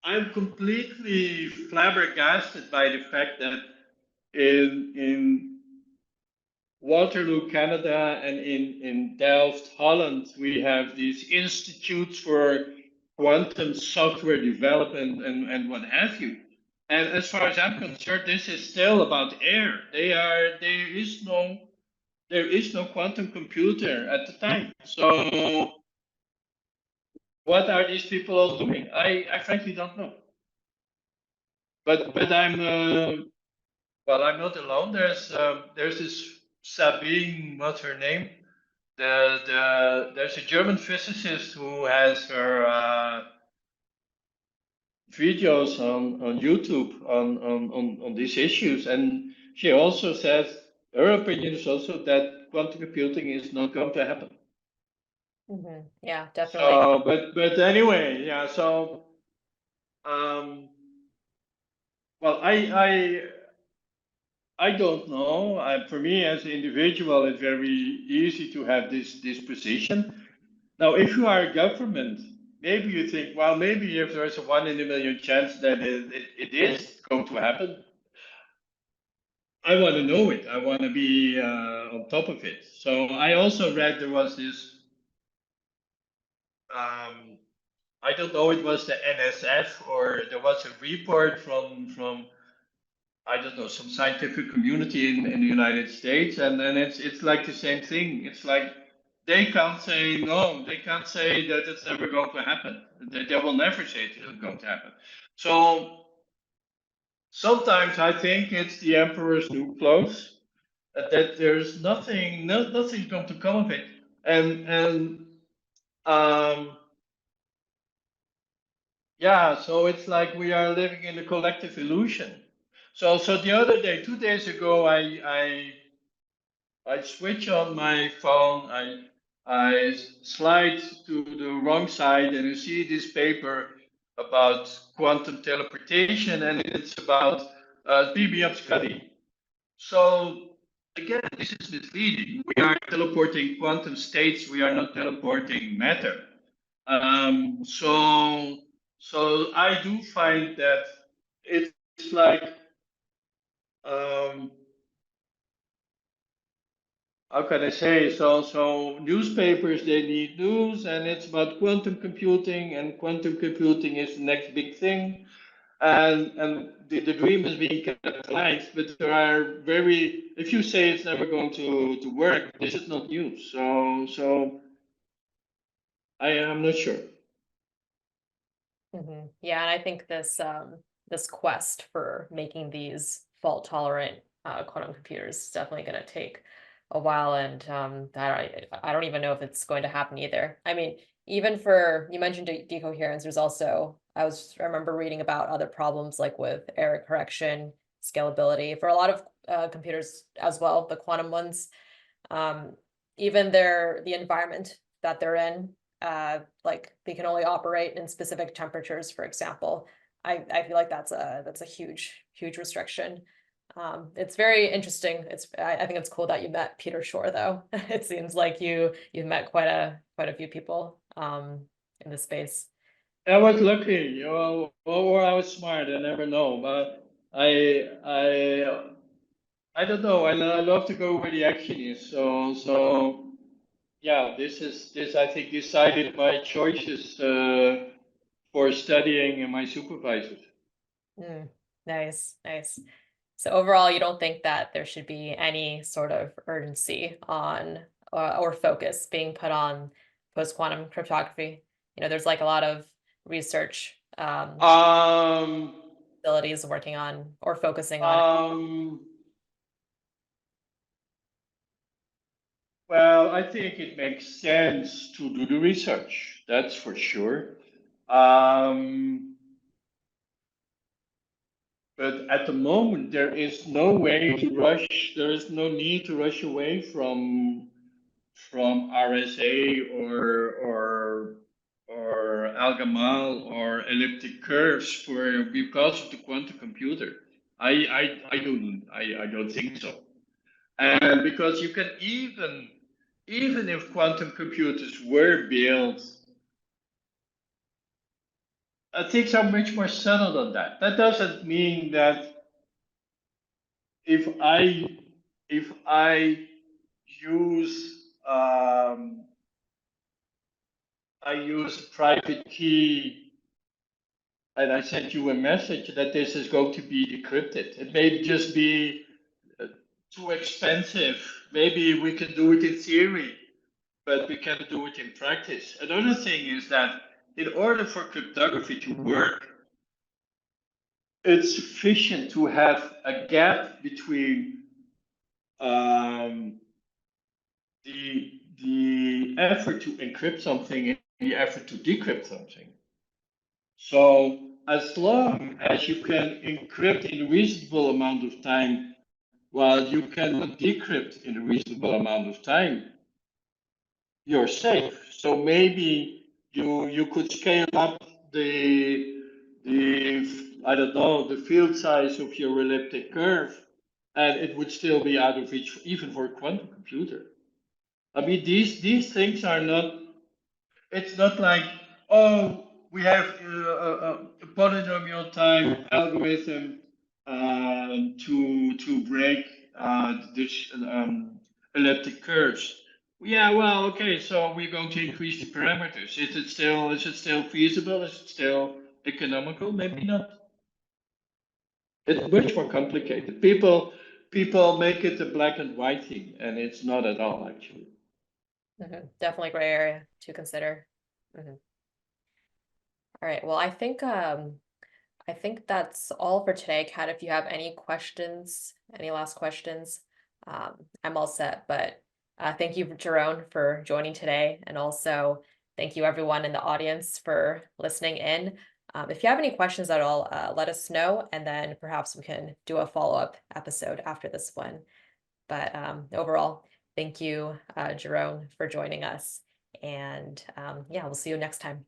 I'm completely flabbergasted by the fact that in Waterloo, Canada, and in Delft, Holland, we have these institutes for quantum software development and what have you. And as far as I'm concerned, this is still about air. There is no quantum computer at the time. So what are these people all doing? I frankly don't know. But I'm not alone. There's this Sabine, what's her name? There's a German physicist who has her videos on YouTube on these issues, and she also says her opinion is also that quantum computing is not going to happen. Yeah, definitely. So, but anyway, yeah. So, well, I don't know. For me, as an individual, it's very easy to have this position. Now, if you are a government, maybe you think, well, maybe if there's a 1 in a million chance that it is going to happen, I want to know it. I want to be on top of it. So I also read there was this, I don't know, it was the NSF or there was a report from I don't know, some scientific community in the United States, and then it's like the same thing. It's like they can't say no, they can't say that it's never going to happen. They will never say it's going to happen. So sometimes I think it's the emperor's new clothes. that there's nothing going to come of it. And um, yeah, so it's like we are living in a collective illusion. So the other day, 2 days ago, I switch on my phone, I slide to the wrong side, and you see this paper about quantum teleportation, and it's about BBM study. So again, this is misleading. We are teleporting quantum states. We are not teleporting matter. So I do find that it's like um, how can I say? So newspapers, they need news, and it's about quantum computing, and quantum computing is the next big thing. And the dream is being kept alive, but there are very, if you say it's never going to work, this is not news. So I am not sure. Yeah, and I think this quest for making these fault tolerant quantum computers is definitely going to take a while, and I don't even know if it's going to happen either. I mean, even for, you mentioned decoherence, there's also, I remember reading about other problems like with error correction, scalability for a lot of computers as well, the quantum ones. Um, Even the environment that they're in, like they can only operate in specific temperatures, for example. I feel like that's a huge restriction. It's very interesting. I think it's cool that you met Peter Shor, though. It seems like you've met quite a few people in the space. I was lucky, you know, or I was smart. I never know, but I don't know. I love to go where the action is. So yeah, this I think decided my choices for studying and my supervisors. Mm, nice. So overall, you don't think that there should be any sort of urgency on or focus being put on post-quantum cryptography? You know, there's like a lot of research Um, facilities working on or focusing on it. um, well, I think it makes sense to do the research. That's for sure. Um, but at the moment, there is no way to rush. There is no need to rush away from RSA or algamal or elliptic curves for because of the quantum computer. I don't think so. And because you can even if quantum computers were built, things are much more subtle than that. That doesn't mean that if I if I use I use a private key and I send you a message that this is going to be decrypted. It may just be too expensive. Maybe we can do it in theory, but we can't do it in practice. Another thing is that in order for cryptography to work, it's sufficient to have a gap between um, the effort to encrypt something and the effort to decrypt something. So as long as you can encrypt in a reasonable amount of time, while you cannot decrypt in a reasonable amount of time, you're safe. So maybe you could scale up the I don't know, the field size of your elliptic curve, and it would still be out of reach even for a quantum computer. I mean, these things are not. It's not like, oh, we have a polynomial time algorithm to break this elliptic curves. Yeah, well, okay, so we're going to increase the parameters. Is it still feasible? Is it still economical? Maybe not. It's much more complicated. People make it a black and white thing, and it's not at all actually. Definitely gray area to consider. All right. Well, I think that's all for today, Kat. If you have any questions, any last questions, I'm all set. But thank you, Jeroen, for joining today. And also thank you everyone in the audience for listening in. If you have any questions at all, let us know, and then perhaps we can do a follow-up episode after this one. But overall, thank you, Jeroen, for joining us. And yeah, we'll see you next time.